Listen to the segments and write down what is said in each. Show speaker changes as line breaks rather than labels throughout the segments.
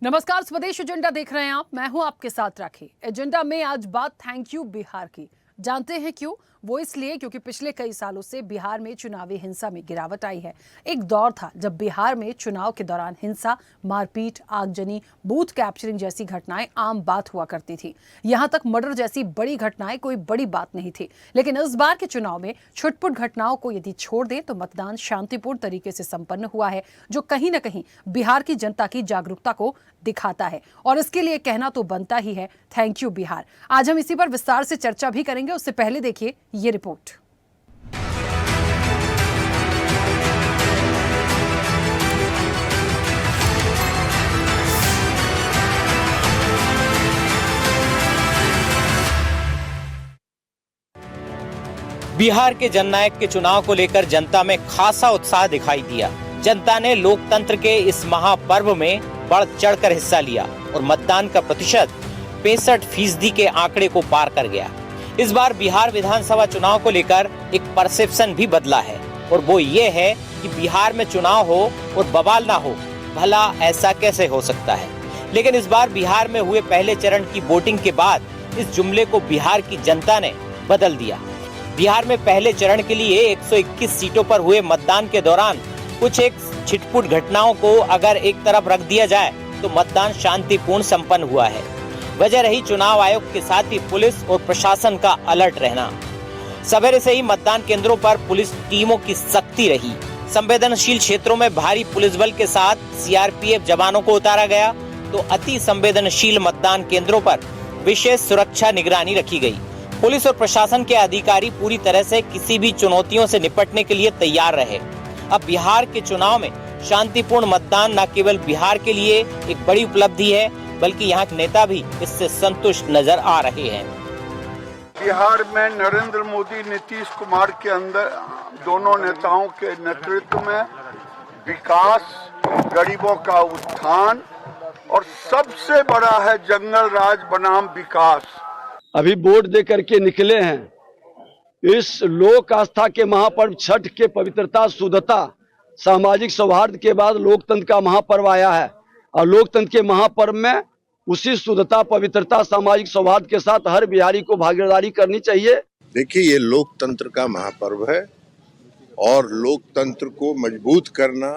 नमस्कार, स्वदेश एजेंडा देख रहे हैं आप। मैं हूं आपके साथ राखी। एजेंडा में आज बात थैंक यू बिहार की। जानते हैं क्यों? वो इसलिए क्योंकि पिछले कई सालों से बिहार में चुनावी हिंसा में गिरावट आई है। एक दौर था जब बिहार में चुनाव के दौरान हिंसा, मारपीट, आगजनी, बूथ कैप्चरिंग जैसी घटनाएं आम बात हुआ करती थी। यहां तक मर्डर जैसी बड़ी घटनाएं कोई बड़ी बात नहीं थी। लेकिन इस बार के चुनाव में छुटपुट घटनाओं को यदि छोड़ दें तो मतदान शांतिपूर्ण तरीके से संपन्न हुआ है, जो कहीं न कहीं बिहार की जनता की जागरूकता को दिखाता है। और इसके लिए कहना तो बनता ही है थैंक यू बिहार। आज हम इसी पर विस्तार से चर्चा भी करेंगे। उससे पहले देखिए ये रिपोर्ट।
बिहार के जननायक के चुनाव को लेकर जनता में खासा उत्साह दिखाई दिया। जनता ने लोकतंत्र के इस महापर्व में बढ़ चढ़कर हिस्सा लिया और मतदान का प्रतिशत 65% के आंकड़े को पार कर गया। इस बार बिहार विधानसभा चुनाव को लेकर एक परसेप्शन भी बदला है और वो ये है कि बिहार में चुनाव हो और बवाल ना हो, भला ऐसा कैसे हो सकता है। लेकिन इस बार बिहार में हुए पहले चरण की वोटिंग के बाद इस जुमले को बिहार की जनता ने बदल दिया। बिहार में पहले चरण के लिए 121 सीटों पर हुए मतदान के दौरान कुछ एक छिटपुट घटनाओं को अगर एक तरफ रख दिया जाए तो मतदान शांतिपूर्ण संपन्न हुआ है। वजह रही चुनाव आयोग के साथ ही पुलिस और प्रशासन का अलर्ट रहना। सवेरे से ही मतदान केंद्रों पर पुलिस टीमों की सख्ती रही। संवेदनशील क्षेत्रों में भारी पुलिस बल के साथ सीआरपीएफ जवानों को उतारा गया तो अति संवेदनशील मतदान केंद्रों पर विशेष सुरक्षा निगरानी रखी गई। पुलिस और प्रशासन के अधिकारी पूरी तरह से किसी भी चुनौतियों से निपटने के लिए तैयार रहे। अब बिहार के चुनाव में शांतिपूर्ण मतदान न केवल बिहार के लिए एक बड़ी उपलब्धि है, बल्कि यहाँ के नेता भी इससे संतुष्ट नजर आ रहे हैं।
बिहार में नरेंद्र मोदी, नीतीश कुमार के अंदर दोनों नेताओं के नेतृत्व में विकास, गरीबों का उत्थान और सबसे बड़ा है जंगल राज बनाम विकास।
अभी वोट दे करके निकले हैं। इस लोक आस्था के महापर्व छठ के पवित्रता, शुद्धता, सामाजिक सौहार्द के बाद लोकतंत्र का महापर्व आया है और लोकतंत्र के महापर्व में उसी शुद्धता, पवित्रता, सामाजिक सौहार्द के साथ हर बिहारी को भागीदारी करनी चाहिए।
देखिए, ये लोकतंत्र का महापर्व है और लोकतंत्र को मजबूत करना,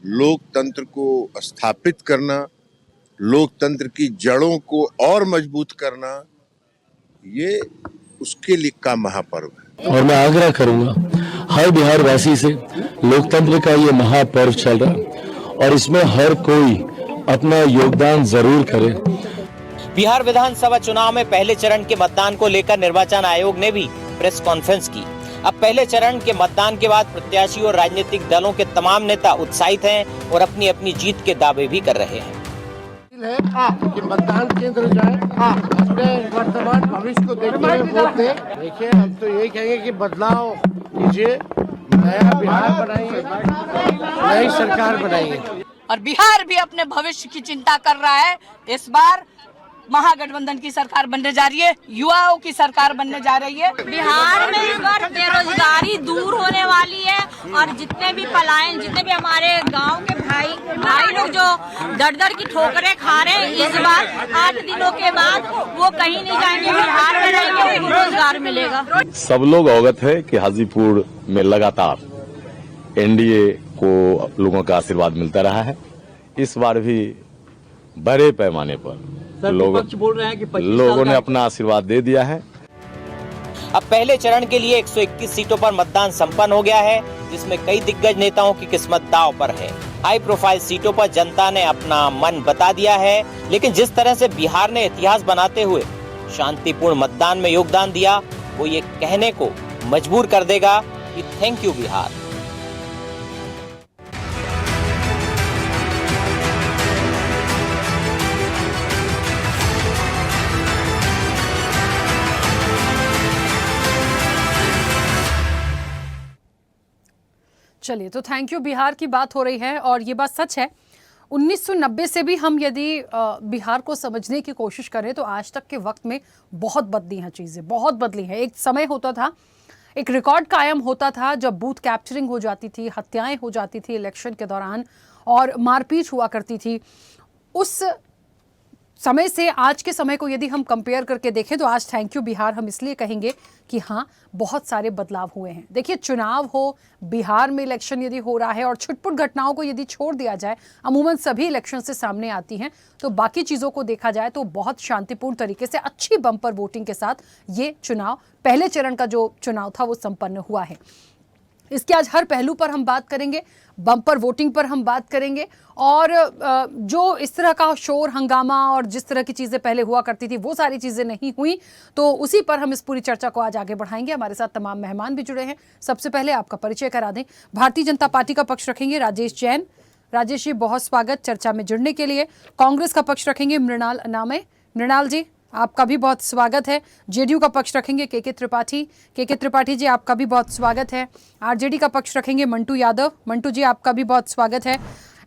लोकतंत्र को स्थापित करना, लोकतंत्र की जड़ों को और मजबूत करना, ये उसके लिए का महापर्व है।
और मैं आग्रह करूंगा हर बिहार वासी से, लोकतंत्र का ये महापर्व चल रहा है और इसमें हर कोई अपना योगदान जरूर करे।
बिहार विधानसभा चुनाव में पहले चरण के मतदान को लेकर निर्वाचन आयोग ने भी प्रेस कॉन्फ्रेंस की। अब पहले चरण के मतदान के बाद प्रत्याशी और राजनीतिक दलों के तमाम नेता उत्साहित हैं और अपनी अपनी जीत के दावे भी कर रहे हैं।
कि मतदान केंद्र जाए, अपने वर्तमान भविष्य को देखते हुए वोट दें। देखिए, हम तो यही कहेंगे कि बदलाव कीजिए, नया बिहार बनाइए, नई सरकार बनाइए।
और बिहार भी अपने भविष्य की चिंता कर रहा है। इस बार महागठबंधन की सरकार बनने जा रही है, युवाओं की सरकार बनने जा रही है।
बिहार में इस बार बेरोजगारी दूर होने वाली है और जितने भी पलायन, जितने भी हमारे गांव के भाई लोग जो दर की ठोकरें खा रहे हैं, इस बार 8 दिनों के बाद वो कहीं नहीं जाएंगे, बिहार में रहेंगे, उनको रोजगार मिलेगा।
सब लोग अवगत है कि हाजीपुर में लगातार एनडीए को लोगों का आशीर्वाद मिलता रहा है। इस बार भी बड़े पैमाने पर लोगों ने अपना आशीर्वाद दे दिया है।
अब पहले चरण के लिए 121 सीटों पर मतदान संपन्न हो गया है, जिसमें कई दिग्गज नेताओं की किस्मत दांव पर है। हाई प्रोफाइल सीटों पर जनता ने अपना मन बता दिया है, लेकिन जिस तरह से बिहार ने इतिहास बनाते हुए शांतिपूर्ण मतदान में योगदान दिया, वो ये कहने को मजबूर कर देगा कि थैंक यू बिहार।
चलिए, तो थैंक यू बिहार की बात हो रही है और ये बात सच है। 1990 से भी हम यदि बिहार को समझने की कोशिश करें तो आज तक के वक्त में बहुत बदली हैं चीज़ें, बहुत बदली हैं। एक समय होता था, एक रिकॉर्ड कायम होता था जब बूथ कैप्चरिंग हो जाती थी, हत्याएं हो जाती थी इलेक्शन के दौरान और मारपीट हुआ करती थी। उस समय से आज के समय को यदि हम कंपेयर करके देखें तो आज थैंक यू बिहार हम इसलिए कहेंगे कि हाँ, बहुत सारे बदलाव हुए हैं। देखिए, चुनाव हो, बिहार में इलेक्शन यदि हो रहा है और छुटपुट घटनाओं को यदि छोड़ दिया जाए, अमूमन सभी इलेक्शन से सामने आती हैं, तो बाकी चीज़ों को देखा जाए तो बहुत शांतिपूर्ण तरीके से अच्छी बम्पर वोटिंग के साथ ये चुनाव, पहले चरण का जो चुनाव था वो संपन्न हुआ है। इसके आज हर पहलू पर हम बात करेंगे, बम्पर वोटिंग पर हम बात करेंगे और जो इस तरह का शोर हंगामा और जिस तरह की चीज़ें पहले हुआ करती थी वो सारी चीज़ें नहीं हुई, तो उसी पर हम इस पूरी चर्चा को आज आगे बढ़ाएंगे। हमारे साथ तमाम मेहमान भी जुड़े हैं। सबसे पहले आपका परिचय करा दें। भारतीय जनता पार्टी का पक्ष रखेंगे राजेश जैन। राजेश जी, बहुत स्वागत चर्चा में जुड़ने के लिए। कांग्रेस का पक्ष रखेंगे मृणाल अनामे। मृणाल जी, आपका भी बहुत स्वागत है। जेडीयू का पक्ष रखेंगे के त्रिपाठी। के त्रिपाठी जी, आपका भी बहुत स्वागत है। आरजेडी का पक्ष रखेंगे मंटू यादव। मंटू जी, आपका भी बहुत स्वागत है।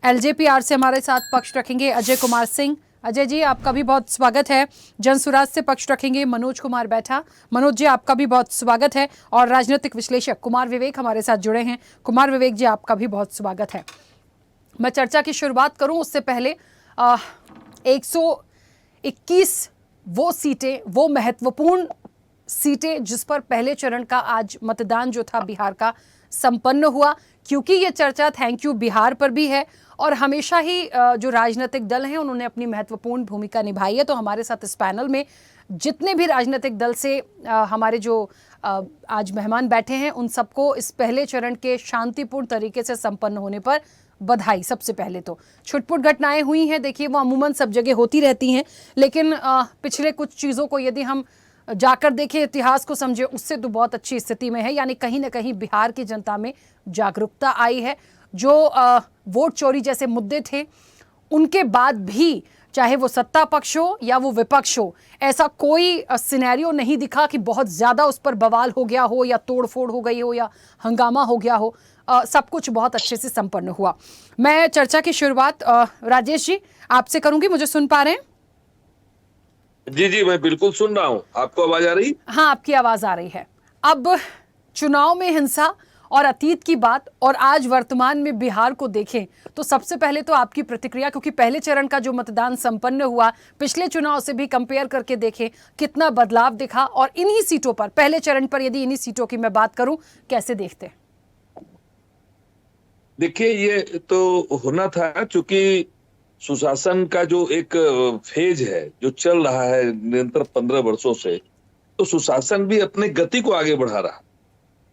एलजेपीआर से हमारे साथ पक्ष रखेंगे अजय कुमार सिंह। अजय जी, आपका भी बहुत स्वागत है। जनसुराज से पक्ष रखेंगे मनोज कुमार बैठा। मनोज जी, आपका भी बहुत स्वागत है। और राजनीतिक विश्लेषक कुमार विवेक हमारे साथ जुड़े हैं। कुमार विवेक जी, आपका भी बहुत स्वागत है। मैं चर्चा की शुरुआत करूं उससे पहले 121 वो सीटें, वो महत्वपूर्ण सीटें जिस पर पहले चरण का आज मतदान जो था बिहार का संपन्न हुआ, क्योंकि ये चर्चा थैंक यू बिहार पर भी है और हमेशा ही जो राजनीतिक दल हैं उन्होंने अपनी महत्वपूर्ण भूमिका निभाई है। तो हमारे साथ इस पैनल में जितने भी राजनीतिक दल से हमारे जो आज मेहमान बैठे हैं उन सबको इस पहले चरण के शांतिपूर्ण तरीके से संपन्न होने पर बधाई। सबसे पहले तो छुटपुट घटनाएं हुई हैं, देखिए वो अमूमन सब जगह होती रहती हैं, लेकिन पिछले कुछ चीज़ों को यदि हम जाकर देखें, इतिहास को समझे, उससे तो बहुत अच्छी स्थिति में है। यानी कहीं ना कहीं बिहार की जनता में जागरूकता आई है। जो वोट चोरी जैसे मुद्दे थे उनके बाद भी, चाहे वो सत्ता पक्ष हो या वो विपक्ष हो, ऐसा कोई सिनेरियो नहीं दिखा कि बहुत ज़्यादा उस पर बवाल हो गया हो या तोड़फोड़ हो गई हो या हंगामा हो गया हो। सब कुछ बहुत अच्छे से संपन्न हुआ। मैं चर्चा की शुरुआत राजेश जी आपसे करूंगी। मुझे सुन पा रहे हैं?
जी जी, मैं बिल्कुल सुन रहा हूँ। आपको आवाज आ रही?
हाँ, आपकी आवाज आ रही है। अब चुनाव में हिंसा और अतीत की बात और आज वर्तमान में बिहार को देखें तो सबसे पहले तो आपकी प्रतिक्रिया, क्योंकि पहले चरण का जो मतदान संपन्न हुआ पिछले चुनाव से भी कंपेयर करके देखें, कितना बदलाव दिखा और इन्हीं सीटों पर, पहले चरण पर यदि इन्हीं सीटों की मैं बात करूं, कैसे देखते हैं?
देखिए, ये तो होना था, क्योंकि सुशासन का जो एक फेज है जो चल रहा है निरंतर 15 वर्षों से, तो सुशासन भी अपने गति को आगे बढ़ा रहा है।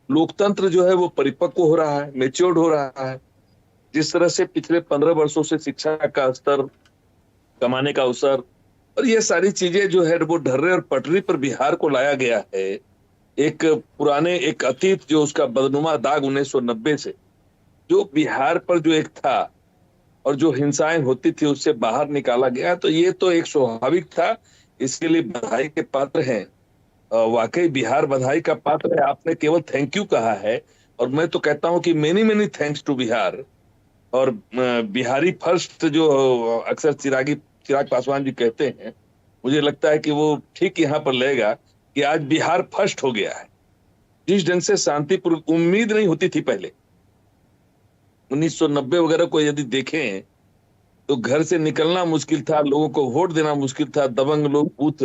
लोकतंत्र जो है वो परिपक्व हो रहा है, मैच्योर्ड हो रहा है। जिस तरह से पिछले 15 वर्षों से शिक्षा का स्तर, कमाने का अवसर और ये सारी चीजें जो है वो ढर्रे और पटरी पर बिहार को लाया गया है। एक पुराने, एक अतीत जो उसका बदनुमा दाग 1990 से जो बिहार पर जो एक था और जो हिंसाएं होती थी उससे बाहर निकाला गया, तो ये तो एक स्वाभाविक था। इसके लिए बधाई के पात्र हैं। वाकई बिहार बधाई का पात्र है। आपने केवल थैंक यू कहा है और मैं तो कहता हूं कि मेनी थैंक्स टू बिहार। और बिहारी फर्स्ट जो अक्सर चिराग पासवान जी कहते हैं, मुझे लगता है कि वो ठीक यहाँ पर लेगा कि आज बिहार फर्स्ट हो गया है। जिस ढंग से शांतिपूर्ण, उम्मीद नहीं होती थी पहले 1990 वगैरह को यदि देखें तो घर से निकलना मुश्किल था, लोगों को वोट देना मुश्किल था। दबंग लोग बूथ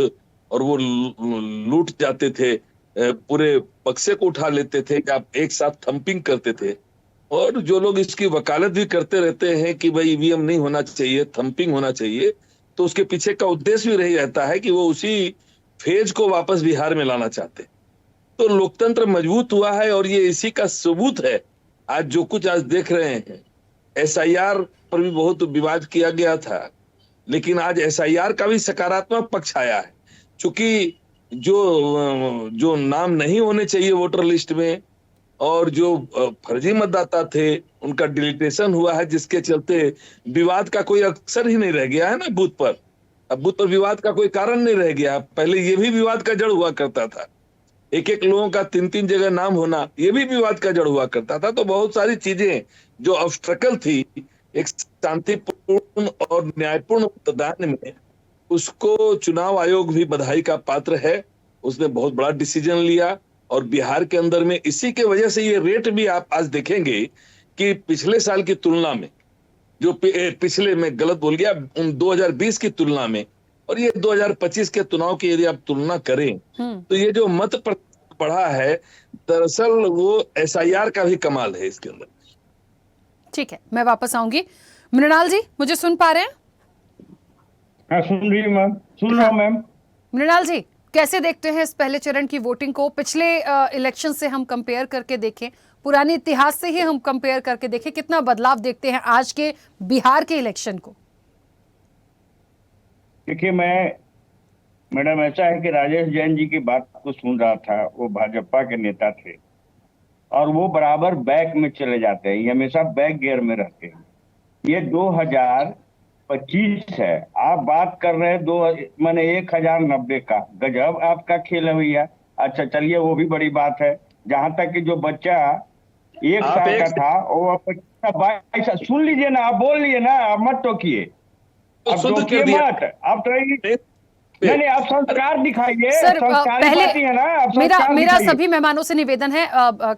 और वो लूट जाते थे, पूरे बक्से को उठा लेते थे कि आप एक साथ थंपिंग करते थे। और जो लोग इसकी वकालत भी करते रहते हैं कि भाई ईवीएम नहीं होना चाहिए, थंपिंग होना चाहिए, तो उसके पीछे का उद्देश्य भी रही रहता है कि वो उसी फेज को वापस बिहार में लाना चाहते। तो लोकतंत्र मजबूत हुआ है और ये इसी का सबूत है। आज जो कुछ आज देख रहे हैं, एसआईआर पर भी बहुत विवाद किया गया था, लेकिन आज एसआईआर का भी सकारात्मक पक्ष आया है। चूंकि जो नाम नहीं होने चाहिए वोटर लिस्ट में और जो फर्जी मतदाता थे उनका डिलीटेशन हुआ है, जिसके चलते विवाद का कोई अवसर ही नहीं रह गया है ना बूथ पर। अब बूथ पर विवाद का कोई कारण नहीं रह गया। पहले ये भी विवाद का जड़ हुआ करता था। एक लोगों का 3 जगह नाम होना, ये भी विवाद का जड़ हुआ करता था। तो बहुत सारी चीजें जो ऑब्स्ट्रकल थी एक शांतिपूर्ण और न्यायपूर्ण मतदान में, उसको चुनाव आयोग भी बधाई का पात्र है। उसने बहुत बड़ा डिसीजन लिया और बिहार के अंदर में इसी के वजह से ये रेट भी आप आज देखेंगे कि पिछले साल की तुलना में जो पिछले, मैं गलत बोल गया, 2020 की तुलना में, और ये 2025 के चुनाव की यदि आप तुलना करें तो ये जो मत प्रतिशत बढ़ा है, दरअसल वो SIR का भी कमाल है इसके अंदर।
ठीक है, मैं वापस आऊंगी। मृणाल जी, मुझे सुन पा रहे हैं?
हाँ, सुन रही हूँ मैम, सुन रहा हूँ मैम।
मृणाल जी, कैसे देखते हैं इस पहले चरण की वोटिंग को? पिछले इलेक्शन से हम कंपेयर करके देखें, पुराने इतिहास से ही हम कंपेयर करके देखें, कितना बदलाव देखते हैं आज के बिहार के इलेक्शन को?
देखिए, मैडम ऐसा है कि राजेश जैन जी की बात को सुन रहा था। वो भाजपा के नेता थे और वो बराबर बैक में चले जाते हैं, ये हमेशा बैक गियर में रहते हैं। ये 2025 है, आप बात कर रहे हैं 1090 का। गजब आपका खेल है भैया। अच्छा चलिए, वो भी बड़ी बात है। जहां तक कि जो बच्चा 1 साल का था वो 22, सुन लीजिए ना, आप बोल लिए ना, आप मत टोकिए, आप टोकिए मत, आप नहीं, आप संस्कार दिखाइए।
सर,
है ना,
मेरा सभी मेहमानों से निवेदन है,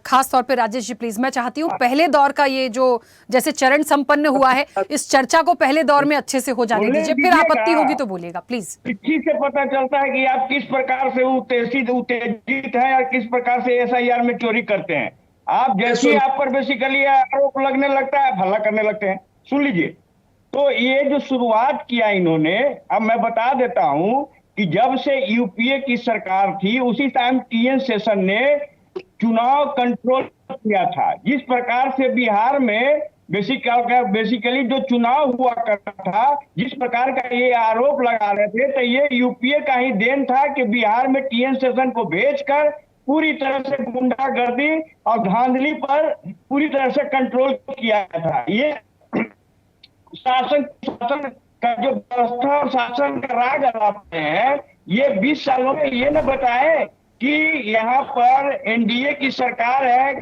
खास तौर पे राजेश जी प्लीज, मैं चाहती हूँ पहले दौर का ये जो जैसे चरण संपन्न हुआ है, इस चर्चा को पहले दौर में अच्छे से हो जाने दीजिए, फिर आपत्ति होगी तो बोलिएगा प्लीज।
चिट्ठी से पता चलता है कि आप किस प्रकार से उत्तेजित हैं और किस प्रकार से SIR में चोरी करते हैं। आप जैसे आप पर बेसिकली आरोप लगने लगता है, हल्ला करने लगते हैं। सुन लीजिए, तो ये जो शुरुआत किया इन्होंने, अब मैं बता देता हूं कि जब से UPA की सरकार थी उसी टाइम TN शेषन ने चुनाव कंट्रोल किया था। जिस प्रकार से बिहार में बेसिकली जो चुनाव हुआ करता था, जिस प्रकार का ये आरोप लगा रहे थे, तो ये UPA का ही देन था कि बिहार में TN शेषन को भेजकर पूरी तरह से गुंडागर्दी और धांधली पर पूरी तरह से कंट्रोल किया था। ये शासन का जो व्यवस्था और शासन का राग अलापते हैं, ये 20 सालों में ये न बताए कि यहाँ पर NDA की सरकार है।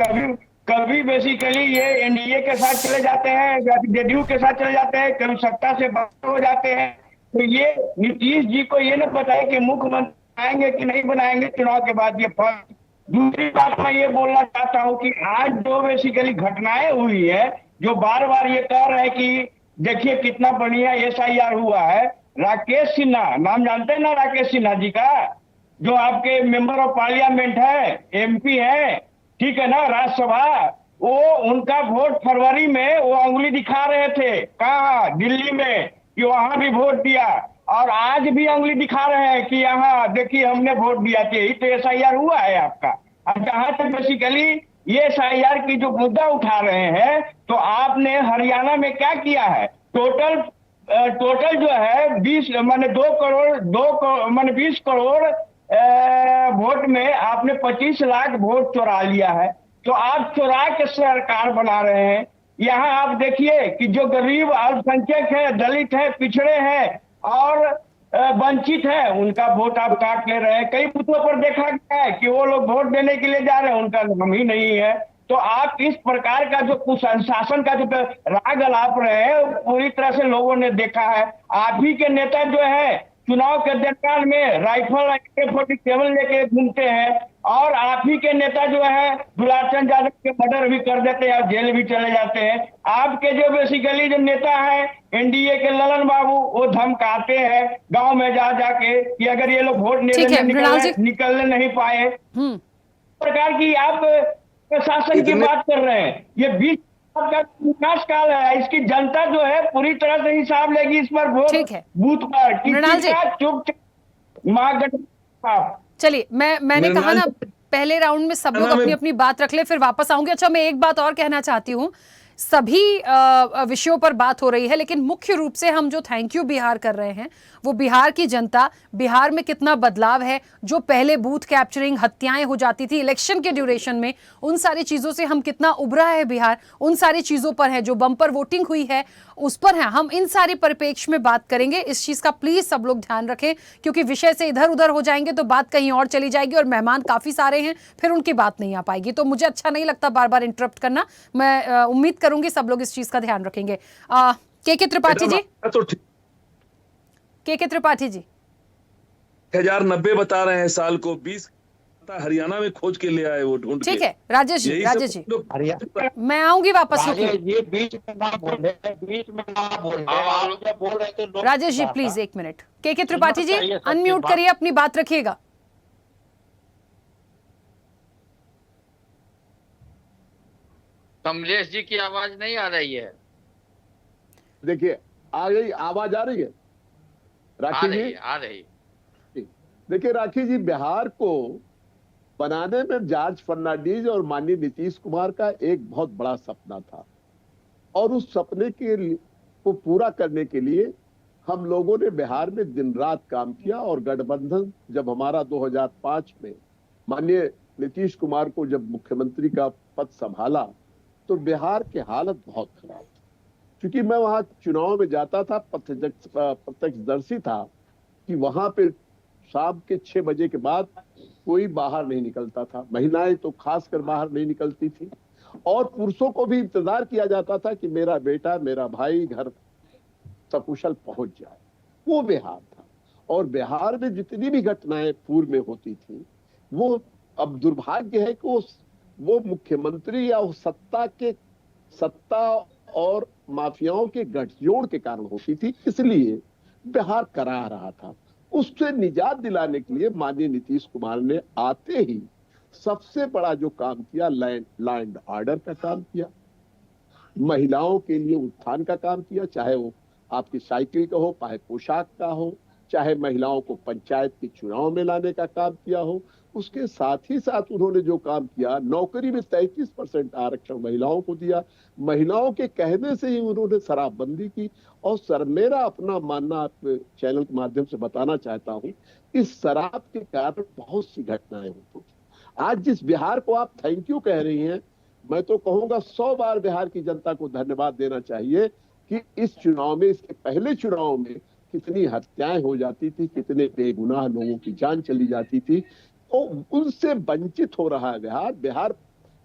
कभी बेसिकली ये NDA के साथ चले जाते हैं, JDU के साथ चले जाते हैं, कभी सत्ता से बाहर हो जाते हैं। तो ये नीतीश जी को ये न बताए कि मुख्यमंत्री बनाएंगे कि नहीं बनाएंगे चुनाव के बाद ये फर्क। दूसरी बात मैं ये बोलना चाहता हूँ कि आज जो बेसिकली घटनाएं हुई है, जो बार बार ये कह रहे हैं कि देखिए कितना बढ़िया SIR हुआ है। राकेश सिन्हा, नाम जानते हैं ना राकेश सिन्हा जी का, जो आपके मेंबर ऑफ पार्लियामेंट है, MP है, ठीक है ना, राज्यसभा, वो उनका वोट फरवरी में वो उंगली दिखा रहे थे, कहाँ, दिल्ली में, कि वहां भी वोट दिया, और आज भी उंगली दिखा रहे हैं कि यहाँ देखिए हमने वोट दिया था। यही तो SIR हुआ है आपका। अब जहां तक बेसिकली ये SIR की जो मुद्दा उठा रहे हैं, तो आपने हरियाणा में क्या किया है? टोटल जो है 20 करोड़ वोट में आपने 25 लाख वोट चुरा लिया है। तो आप चुरा के सरकार बना रहे हैं। यहाँ आप देखिए कि जो गरीब अल्पसंख्यक है, दलित है, पिछड़े हैं और वंचित है, उनका वोट आप काट ले रहे हैं। कई बूथों पर देखा गया है कि वो लोग वोट देने के लिए जा रहे हैं, उनका नाम ही नहीं है। तो आप इस प्रकार का जो कुशासन का जो राग अलाप रहे हैं, पूरी तरह से लोगों ने देखा है। आप ही के नेता जो है चुनाव के दरमियान में राइफल AK-47 लेके घूमते हैं, और आप ही के नेता जो है दुलारचंद यादव के मर्डर भी कर देते हैं और जेल भी चले जाते हैं। आपके जो बेसिकली जो नेता है NDA के ललन बाबू, वो धमकाते हैं गांव में जाके कि अगर ये लोग वोट निकलने नहीं पाए। प्रकार की आप प्रशासन की बात कर रहे हैं। ये 20 का विकास काल है, इसकी जनता जो है पूरी तरह से हिसाब लेगी इस पर वोट बूथ पर। चुप
चलिए, मैंने कहा ना पहले राउंड में सब लोग अपनी अपनी बात रख ले, फिर वापस आऊंगी। अच्छा, मैं एक बात और कहना चाहती हूँ, सभी विषयों पर बात हो रही है, लेकिन मुख्य रूप से हम जो थैंक यू बिहार कर रहे हैं वो बिहार की जनता, बिहार में कितना बदलाव है, जो पहले बूथ कैप्चरिंग, हत्याएं हो जाती थी इलेक्शन के ड्यूरेशन में, उन सारी चीज़ों से हम कितना उभरा है बिहार, उन सारी चीज़ों पर है, जो बम्पर वोटिंग हुई है उस पर है। हम इन सारे परिप्रेक्ष्य में बात करेंगे। इस चीज़ का प्लीज़ सब लोग ध्यान रखें, क्योंकि विषय से इधर उधर हो जाएंगे तो बात कहीं और चली जाएगी, और मेहमान काफ़ी सारे हैं, फिर उनकी बात नहीं आ पाएगी। तो मुझे अच्छा नहीं लगता बार बार इंटरप्ट करना। मैं उम्मीद करूंगी सब लोग इस चीज़ का ध्यान रखेंगे। के त्रिपाठी जी, के त्रिपाठी जी,
1090 बता रहे हैं साल को, 20 हरियाणा में खोज के ले आए वो ढूंढ के।
ठीक है राजेश जी,
यही
राजेश
सब
जी
लोग
मैं आऊंगी वापस, रुकिए
ये बीच में ना बोले, बीच में ना बोले, आप जब बोल रहे थे लोग।
राजेश जी प्लीज एक मिनट। के त्रिपाठी जी
चाहिए सबकी
अनम्यूट
बात।
करिए, अपनी बात रखिएगा।
कमलेश जी की आवाज नहीं आ रही है।
देखिए आ गई आवाज, आ रही है राखी जी?
आ रही।
देखिए राखी जी, बिहार को बनाने में जॉर्ज फर्नांडीज और माननीय नीतीश कुमार का एक बहुत बड़ा सपना था, और उस सपने को पूरा करने के लिए हम लोगों ने बिहार में दिन रात काम किया। और गठबंधन जब हमारा 2005 में माननीय नीतीश कुमार को जब मुख्यमंत्री का पद संभाला तो बिहार की हालत बहुत खराब थी। क्योंकि मैं वहां चुनाव में जाता था, प्रत्यक्षदर्शी था कि वहां पे शाम के 6 बजे के बाद कोई बाहर नहीं निकलता था, महिलाएं तो खासकर बाहर नहीं निकलती थी, और पुरुषों को भी इंतजार किया जाता था कि मेरा बेटा, मेरा भाई घर सकुशल पहुंच जाए। वो बिहार था। और बिहार में जितनी भी घटनाएं पूर्व में होती थी, वो अब दुर्भाग्य है कि वो मुख्यमंत्री या सत्ता और माफियाओं के गठजोड़ के कारण होती थी, इसलिए बिहार करा रहा था। उससे निजात दिलाने के लिए माननीय नीतीश कुमार ने आते ही सबसे बड़ा जो काम किया, लैंड ऑर्डर का काम किया, महिलाओं के लिए उत्थान का काम किया, चाहे वो आपकी साइकिल का हो, चाहे पोशाक का हो, चाहे महिलाओं को पंचायत के चुनाव में लाने का काम किया हो। उसके साथ ही साथ उन्होंने जो काम किया, नौकरी में 33% आरक्षण महिलाओं को दिया। महिलाओं के कहने से ही उन्होंने शराबबंदी की। और मेरा अपना मानना आप चैनल के माध्यम से बताना चाहता हूं, इस शराब के कारण बहुत सी घटनाएं होती थी। आज जिस बिहार को आप थैंक यू कह रही हैं, मैं तो कहूंगा 100 बार बिहार की जनता को धन्यवाद देना चाहिए कि इस चुनाव में, इसके पहले चुनाव में कितनी हत्याएं हो जाती थी, कितने बेगुनाह लोगों की जान चली जाती थी, तो उनसे वंचित हो रहा है बिहार। बिहार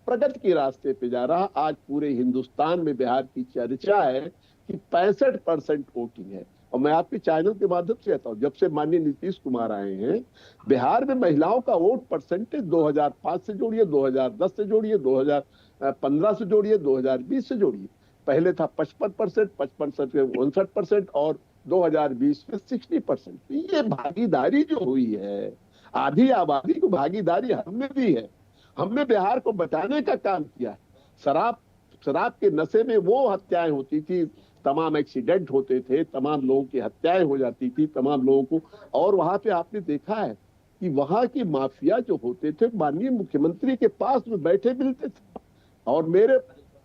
प्रगति के रास्ते पे जा रहा। आज पूरे हिंदुस्तान में बिहार की चर्चा है कि 65% वोटिंग है। और मैं आपके चैनल के माध्यम से कहता हूँ, जब से माननीय नीतीश कुमार आए हैं, बिहार में महिलाओं का वोट परसेंटेज 2005 से जोड़िए, 2010 से जोड़िए, 2015 से जोड़िए, 2020 से जोड़िए, पहले था 55%, 55 से 59% और 2020 में 60%। ये भागीदारी जो हुई है, आधी आबादी को भागीदारी हमने दी है। हमने बिहार को बचाने का काम किया है। शराब के नशे में वो हत्याएं होती थी, तमाम एक्सीडेंट होते थे, तमाम लोगों की हत्याएं हो जाती थी, तमाम लोगों को। और वहां पे आपने देखा है कि वहां की माफिया जो होते थे, माननीय मुख्यमंत्री के पास में बैठे मिलते थे। और मेरे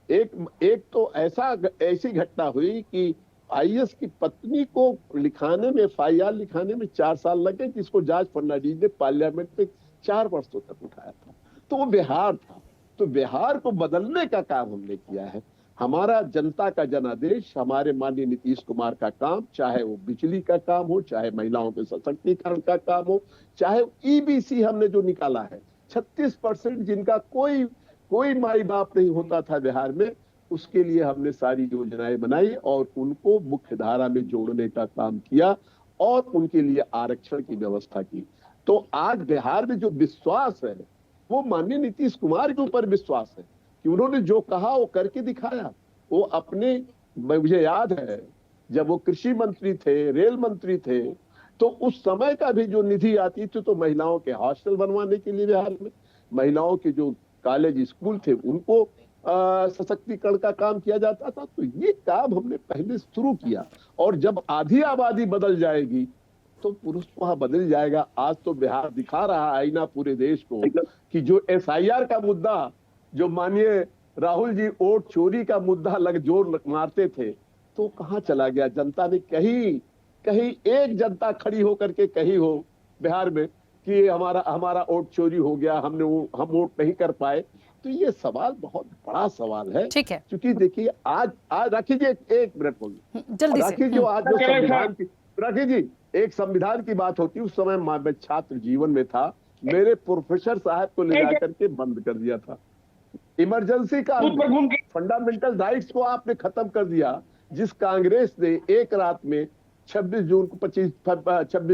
एक तो ऐसी घटना हुई कि आईएएस की पत्नी को लिखाने में, FIR लिखाने में 4 साल लगे, जिसको जॉर्ज फर्नांडीज ने पार्लियामेंट में 4 वर्षों तक उठाया था। तो वो बिहार था। तो बिहार को बदलने का काम हमने किया है। हमारा जनता का जनादेश, हमारे माननीय नीतीश कुमार का काम, चाहे वो बिजली का काम हो, चाहे महिलाओं के सशक्तिकरण का काम हो, चाहे EBC हमने जो निकाला है, 36% जिनका कोई माई बाप नहीं होता था बिहार में, उसके लिए हमने सारी योजनाएं बनाई और उनको मुख्य धारा में जोड़ने का काम किया और उनके लिए आरक्षण की व्यवस्था की। तो आज बिहार में जो विश्वास है, वो माननीय नीतीश कुमार के ऊपर विश्वास है कि उन्होंने जो कहा वो करके दिखाया। वो मुझे याद है जब वो कृषि मंत्री थे, रेल मंत्री थे, तो उस समय का भी जो निधि आती थी तो महिलाओं के हॉस्टल बनवाने के लिए बिहार में, महिलाओं के जो कॉलेज स्कूल थे उनको सशक्तिकरण का काम किया जाता था। तो ये काम हमने पहले शुरू किया। और जब आधी आबादी बदल जाएगी तो पुरुष वहां बदल जाएगा। आज तो बिहार दिखा रहा है आईना पूरे देश को कि जो SIR का मुद्दा, जो माननीय राहुल जी वोट चोरी का मुद्दा जोर मारते थे, तो कहां चला गया। जनता ने कहीं एक जनता खड़ी होकर के कही हो बिहार में कि हमारा वोट चोरी हो गया, हम वोट नहीं कर पाए। तो ये सवाल बहुत बड़ा सवाल है।
ठीक है,
क्योंकि देखिए आज राखी जी एक मिनट बोलिए,
जल्दी से।
राखी जी आज जो संविधान की, राखी जी एक संविधान की बात होती है, उस समय मैं छात्र जीवन में था, मेरे प्रोफेसर साहब को ले जाकर के बंद कर दिया था। इमरजेंसी का फंडामेंटल राइट्स को आपने खत्म कर दिया, जिस कांग्रेस ने एक रात में 26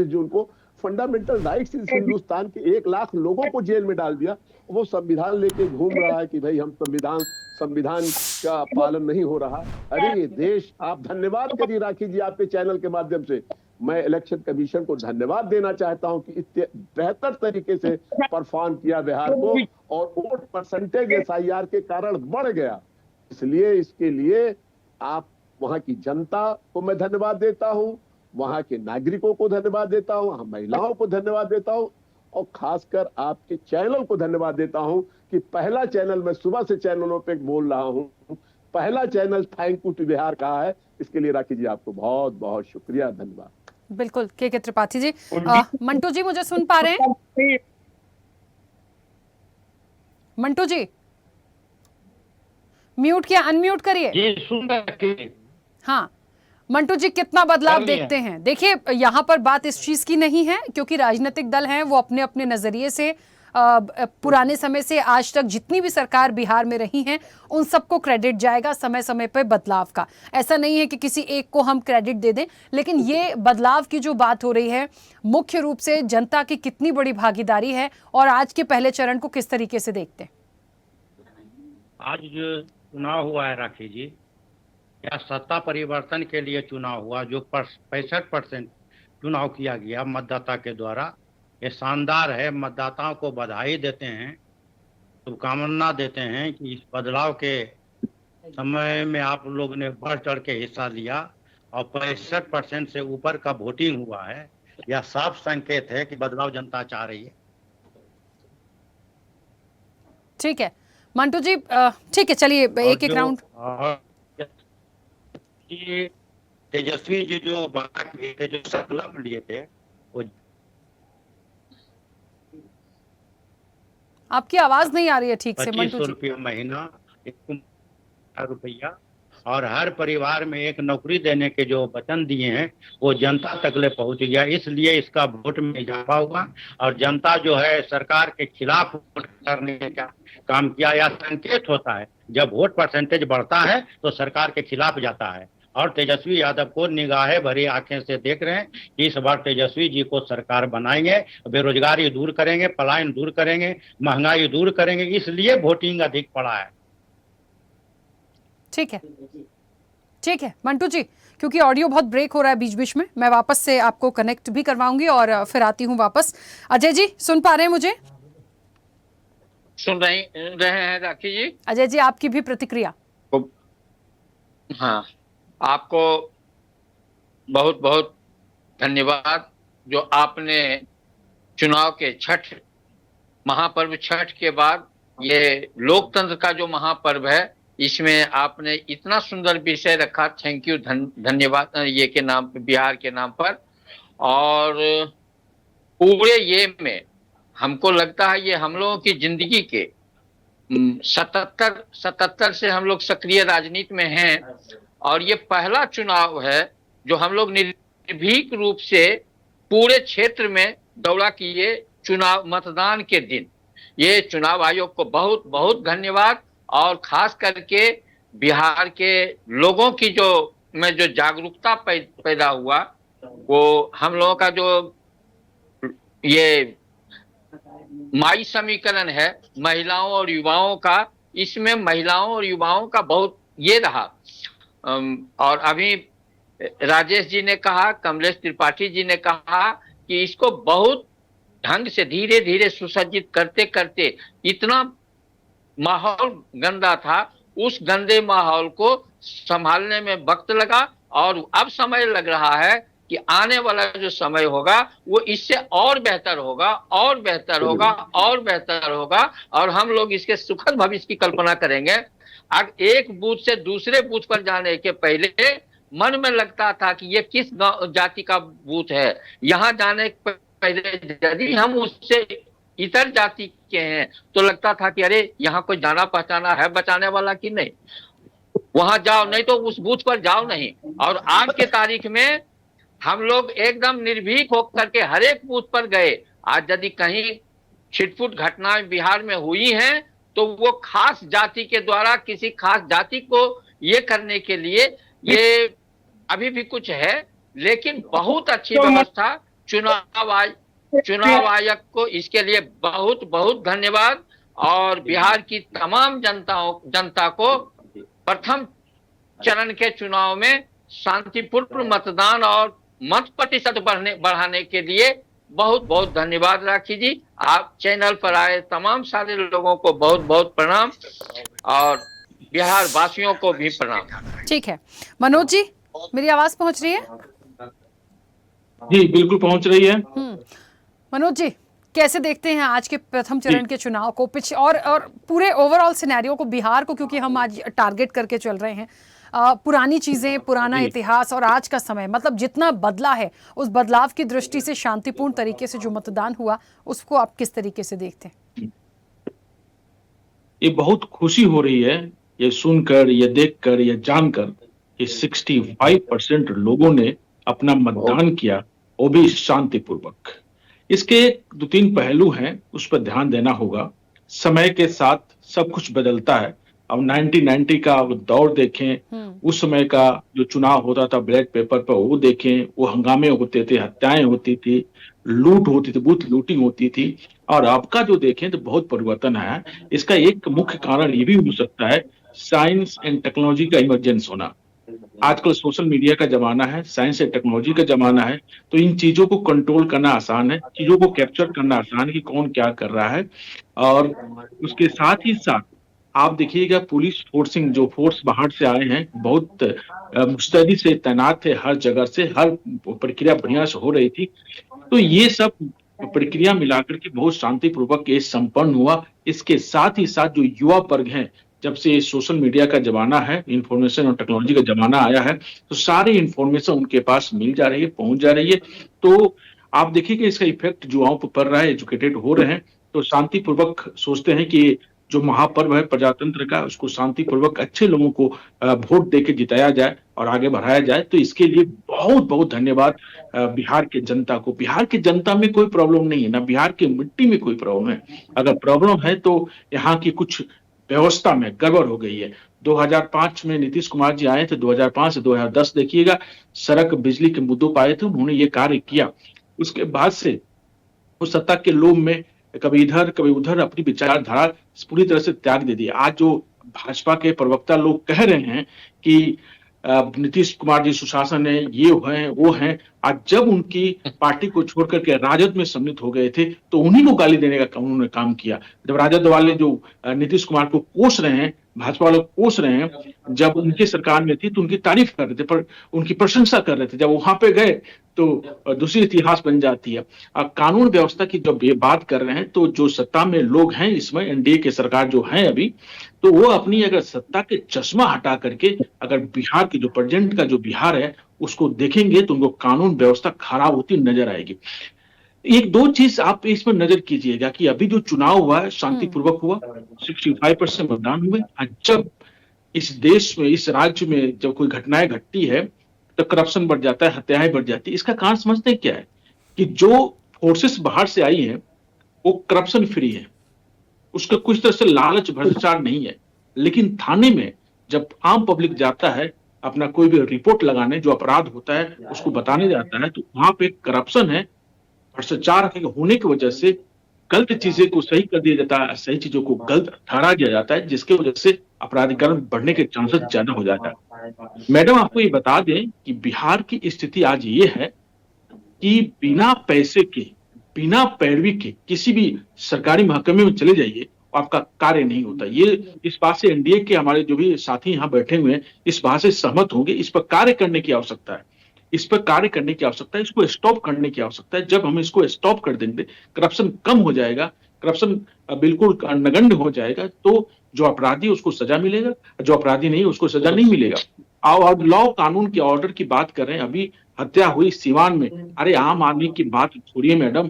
जून को फंडामेंटल राइट्स इस हिंदुस्तान के 1 लाख लोगों को जेल में डाल दिया। वो संविधान लेके घूम रहा है कि भाई हम संविधान का पालन नहीं हो रहा। अरे ये देश, आप धन्यवाद करिए राखी जी, आपके चैनल के माध्यम से मैं इलेक्शन कमीशन को धन्यवाद देना चाहता हूं कि इतने बेहतर तरीके से परफॉर्म किया बिहार को, और वोट परसेंटेज SIR के कारण बढ़ गया। इसलिए इसके लिए आप वहां की जनता को मैं धन्यवाद देता हूं, वहां के नागरिकों को धन्यवाद देता हूं, महिलाओं को धन्यवाद देता हूं, और खासकर आपके चैनल को धन्यवाद देता हूं कि पहला चैनल, मैं सुबह से चैनलों पे बोल रहा हूं, पहला channel thank you to Bihar कहा है। इसके लिए राखी जी आपको बहुत बहुत शुक्रिया, धन्यवाद।
बिल्कुल के त्रिपाठी जी। मंटू जी मुझे सुन पा रहे हैं? मंटू जी म्यूट किया, अनम्यूट करिए।
जी सुन रहे।
हाँ मंटू जी, कितना बदलाव देखते हैं? देखिए यहाँ पर बात इस चीज की नहीं है, क्योंकि राजनीतिक दल हैं वो अपने अपने नजरिए से पुराने समय से आज तक जितनी भी सरकार बिहार में रही हैं उन सबको क्रेडिट जाएगा समय समय पर बदलाव का। ऐसा नहीं है कि किसी एक को हम क्रेडिट दे दें, लेकिन ये बदलाव की जो बात हो रही है मुख्य रूप से जनता की कितनी बड़ी भागीदारी है, और आज के पहले चरण को किस तरीके से देखते हैं?
आज जो चुनाव हुआ है राखी जी, या सत्ता परिवर्तन के लिए चुनाव हुआ, जो 65% चुनाव किया गया मतदाता के द्वारा, ये शानदार है। मतदाताओं को बधाई देते हैं, शुभकामना देते हैं कि इस बदलाव के समय में आप लोगों ने बढ़ चढ़ के हिस्सा लिया और 65% से ऊपर का वोटिंग हुआ है। यह साफ संकेत है कि बदलाव जनता चाह रही है।
ठीक है मंटू जी, ठीक है, चलिए एक राउंड।
तेजस्वी जी जो बात किए थे, जो संकल्प लिए थे, वो
आपकी आवाज नहीं आ रही है ठीक से मंटू जी।
2500 रुपया महीना, 1,000 रुपया, और हर परिवार में एक नौकरी देने के जो वचन दिए हैं वो जनता तक ले पहुंच गया। इसलिए इसका वोट में इजाफा हुआ, और जनता जो है सरकार के खिलाफ वोट करने का काम किया। यह संकेत होता है जब वोट परसेंटेज बढ़ता है तो सरकार के खिलाफ जाता है, और तेजस्वी यादव को निगाहें भरी आंखें से देख रहे हैं कि इस बार तेजस्वी जी को सरकार बनाएंगे, बेरोजगारी दूर करेंगे, पलायन दूर करेंगे, महंगाई दूर करेंगे, इसलिए वोटिंग अधिक पड़ा है।
ठीक है मंटू जी, क्योंकि ऑडियो बहुत ब्रेक हो रहा है बीच बीच में, मैं वापस से आपको कनेक्ट भी करवाऊंगी और फिर आती हूँ वापस। अजय जी सुन पा रहे हैं मुझे?
सुन रहे हैं राखी जी।
अजय जी आपकी भी प्रतिक्रिया।
हाँ, आपको बहुत बहुत धन्यवाद जो आपने चुनाव के छठ महापर्व, छठ के बाद ये लोकतंत्र का जो महापर्व है, इसमें आपने इतना सुंदर विषय रखा। थैंक यू, धन्यवाद ये के नाम पे, बिहार के नाम पर। और पूरे ये में हमको लगता है ये हम लोगों की जिंदगी के 77 से हम लोग सक्रिय राजनीति में हैं, और ये पहला चुनाव है जो हम लोग निर्भीक रूप से पूरे क्षेत्र में दौरा किए चुनाव मतदान के दिन। ये चुनाव आयोग को बहुत बहुत धन्यवाद, और खास करके बिहार के लोगों की जो जागरूकता पैदा हुआ, वो हम लोगों का जो ये माई समीकरण है महिलाओं और युवाओं का, इसमें महिलाओं और युवाओं का बहुत ये रहा। और अभी राजेश जी ने कहा, कमलेश त्रिपाठी जी ने कहा कि इसको बहुत ढंग से धीरे धीरे सुसज्जित करते करते इतना माहौल गंदा था, उस गंदे माहौल को संभालने में वक्त लगा, और अब समय लग रहा है कि आने वाला जो समय होगा वो इससे और बेहतर होगा, और बेहतर होगा, और बेहतर होगा, और हम लोग इसके सुखद भविष्य की कल्पना करेंगे। अब एक बूथ से दूसरे बूथ पर जाने के पहले मन में लगता था कि ये किस जाति का बूथ है, यहाँ जाने के पहले यदि हम उससे इतर जाति के हैं तो लगता था कि अरे यहाँ कोई जाना पहचाना है बचाने वाला कि नहीं, वहां जाओ, नहीं तो उस बूथ पर जाओ नहीं। और आज के तारीख में हम लोग एकदम निर्भीक होकर के हर एक बूथ पर गए। आज यदि कहीं छिटपुट घटनाएं बिहार में हुई हैं तो वो खास जाति के द्वारा किसी खास जाति को ये करने के लिए ये अभी भी कुछ है, लेकिन बहुत अच्छी व्यवस्था चुनाव चुनाव आयोग को इसके लिए बहुत बहुत धन्यवाद। और बिहार की तमाम जनता को प्रथम चरण के चुनाव में शांतिपूर्ण मतदान और मत प्रतिशत बढ़ाने के लिए बहुत बहुत धन्यवाद राखी जी। आप चैनल पर आए तमाम सारे लोगों को बहुत बहुत प्रणाम और बिहार वासियों को भी प्रणाम।
ठीक है मनोज जी, मेरी आवाज पहुंच रही है?
जी बिल्कुल पहुंच रही है।
मनोज जी, कैसे देखते हैं आज के प्रथम चरण के चुनाव को, और पूरे ओवरऑल सिनेरियो को, बिहार को, क्योंकि हम आज टारगेट करके चल रहे हैं। पुरानी चीजें, पुराना इतिहास और आज का समय, मतलब जितना बदला है, उस बदलाव की दृष्टि से शांतिपूर्ण तरीके से जो मतदान हुआ उसको आप किस तरीके से देखते हैं?
ये बहुत खुशी हो रही है ये सुनकर, ये देखकर, ये जानकर कि 65% लोगों ने अपना मतदान किया, वो भी शांतिपूर्वक। इसके 2-3 पहलू हैं, उस पर ध्यान देना होगा। समय के साथ सब कुछ बदलता है। अब 1990 का दौर देखें, उस समय का जो चुनाव होता था बैलेट पेपर पर, वो देखें, वो हंगामे होते थे, हत्याएं होती थी, लूट होती थी, बूथ लूटिंग होती थी। और आपका जो देखें तो बहुत परिवर्तन है। इसका एक मुख्य कारण ये भी हो सकता है साइंस एंड टेक्नोलॉजी का इमरजेंस होना। आजकल सोशल मीडिया का जमाना है, साइंस एंड टेक्नोलॉजी का जमाना है, तो इन चीजों को कंट्रोल करना आसान है, चीजों को कैप्चर करना आसान है कि कौन क्या कर रहा है। और उसके साथ ही साथ आप देखिएगा पुलिस फोर्सिंग, जो फोर्स बाहर से आए हैं, बहुत मुस्तैदी से तैनात थे, हर जगह से हर प्रक्रिया बढ़िया से हो रही थी। तो ये सब प्रक्रिया मिलाकर के बहुत शांतिपूर्वक ये संपन्न हुआ। इसके साथ ही साथ जो युवा वर्ग हैं, जब से सोशल मीडिया का जमाना है, इंफॉर्मेशन और टेक्नोलॉजी का जमाना आया है, तो सारी इंफॉर्मेशन उनके पास मिल जा रही है, पहुंच जा रही है। तो आप देखिए कि इसका इफेक्ट युवाओं पर पड़ रहा है, एजुकेटेड हो रहे हैं, तो शांतिपूर्वक सोचते हैं कि जो महापर्व है प्रजातंत्र का, उसको शांतिपूर्वक अच्छे लोगों को वोट देके जिताया जाए और आगे बढ़ाया जाए। तो इसके लिए बहुत बहुत धन्यवाद बिहार के जनता को। बिहार की जनता में कोई प्रॉब्लम नहीं है, ना बिहार की मिट्टी में कोई प्रॉब्लम है। अगर प्रॉब्लम है तो यहाँ की कुछ व्यवस्था में गड़बड़ हो गई है। 2005 में नीतीश कुमार जी आए थे, 2005 से 2010 देखिएगा, सड़क बिजली के मुद्दों पर आए थे, उन्होंने ये कार्य किया। उसके बाद से उस सत्ता के लोभ में कभी इधर कभी उधर अपनी विचारधारा पूरी तरह से त्याग दे दी। आज जो भाजपा के प्रवक्ता लोग कह रहे हैं कि नीतीश कुमार जी सुशासन है, ये है वो है, आज जब उनकी पार्टी को छोड़ करके राजद में सम्मिलित हो गए थे तो उन्हीं को गाली देने का उन्होंने काम किया। जब राजद वाले जो नीतीश कुमार को कोस रहे हैं, भाजपा वाले कोस रहे हैं, जब उनकी सरकार में थी तो उनकी तारीफ कर रहे थे, पर उनकी प्रशंसा कर रहे थे। जब वहां पे गए तो दूसरी इतिहास बन जाती है। अब कानून व्यवस्था की जब बात कर रहे हैं, तो जो सत्ता में लोग हैं इसमें, एनडीए की सरकार जो है अभी, तो वो अपनी अगर सत्ता के चश्मा हटा करके अगर बिहार की जो प्रेजेंट का जो बिहार है उसको देखेंगे तो उनको कानून व्यवस्था खराब होती नजर आएगी। एक दो चीज आप इसमें नजर कीजिएगा कि अभी जो चुनाव हुआ है शांतिपूर्वक हुआ, 65% मतदान हुए। जब इस देश में, इस राज्य में जब कोई घटनाएं घटती है तो करप्शन बढ़ जाता है, हत्याएं बढ़ जाती है। इसका कारण समझते हैं क्या है कि जो फोर्सेस बाहर से आई है वो करप्शन फ्री है, उसका कुछ तरह से लालच भ्रष्टाचार नहीं है। लेकिन थाने में जब आम पब्लिक जाता है अपना कोई भी रिपोर्ट लगाने, जो अपराध होता है उसको बताने जाता है, तो वहां पे करप्शन है, भ्रष्टाचार होने की वजह से गलत चीजें को सही कर दिया जाता है, सही चीजों को गलत ठहरा दिया जाता है, जिसकी वजह से अपराधीकरण बढ़ने के चांसेस ज्यादा हो जाता है। मैडम आपको ये बता दें कि बिहार की स्थिति आज ये है कि बिना पैसे के, बिना पैरवी के किसी भी सरकारी महकमे में चले जाइए, आपका कार्य नहीं होता। ये इस बात से एनडीए के हमारे जो भी साथी यहाँ बैठे हुए हैं इस बात से सहमत होंगे। इस पर कार्य करने की आवश्यकता है, इस पर कार्य करने की आवश्यकता है, इसको स्टॉप करने की आवश्यकता है। जब हम इसको स्टॉप कर देंगे, करप्शन कम हो जाएगा, करप्शन बिल्कुल नगण्य हो जाएगा, तो जो अपराधी उसको सजा मिलेगा, जो अपराधी नहीं उसको सजा नहीं मिलेगा। और लॉ कानून के ऑर्डर की बात कर रहे हैं, अभी हत्या हुई सीवान में, अरे आम आदमी की बात छोड़िए मैडम,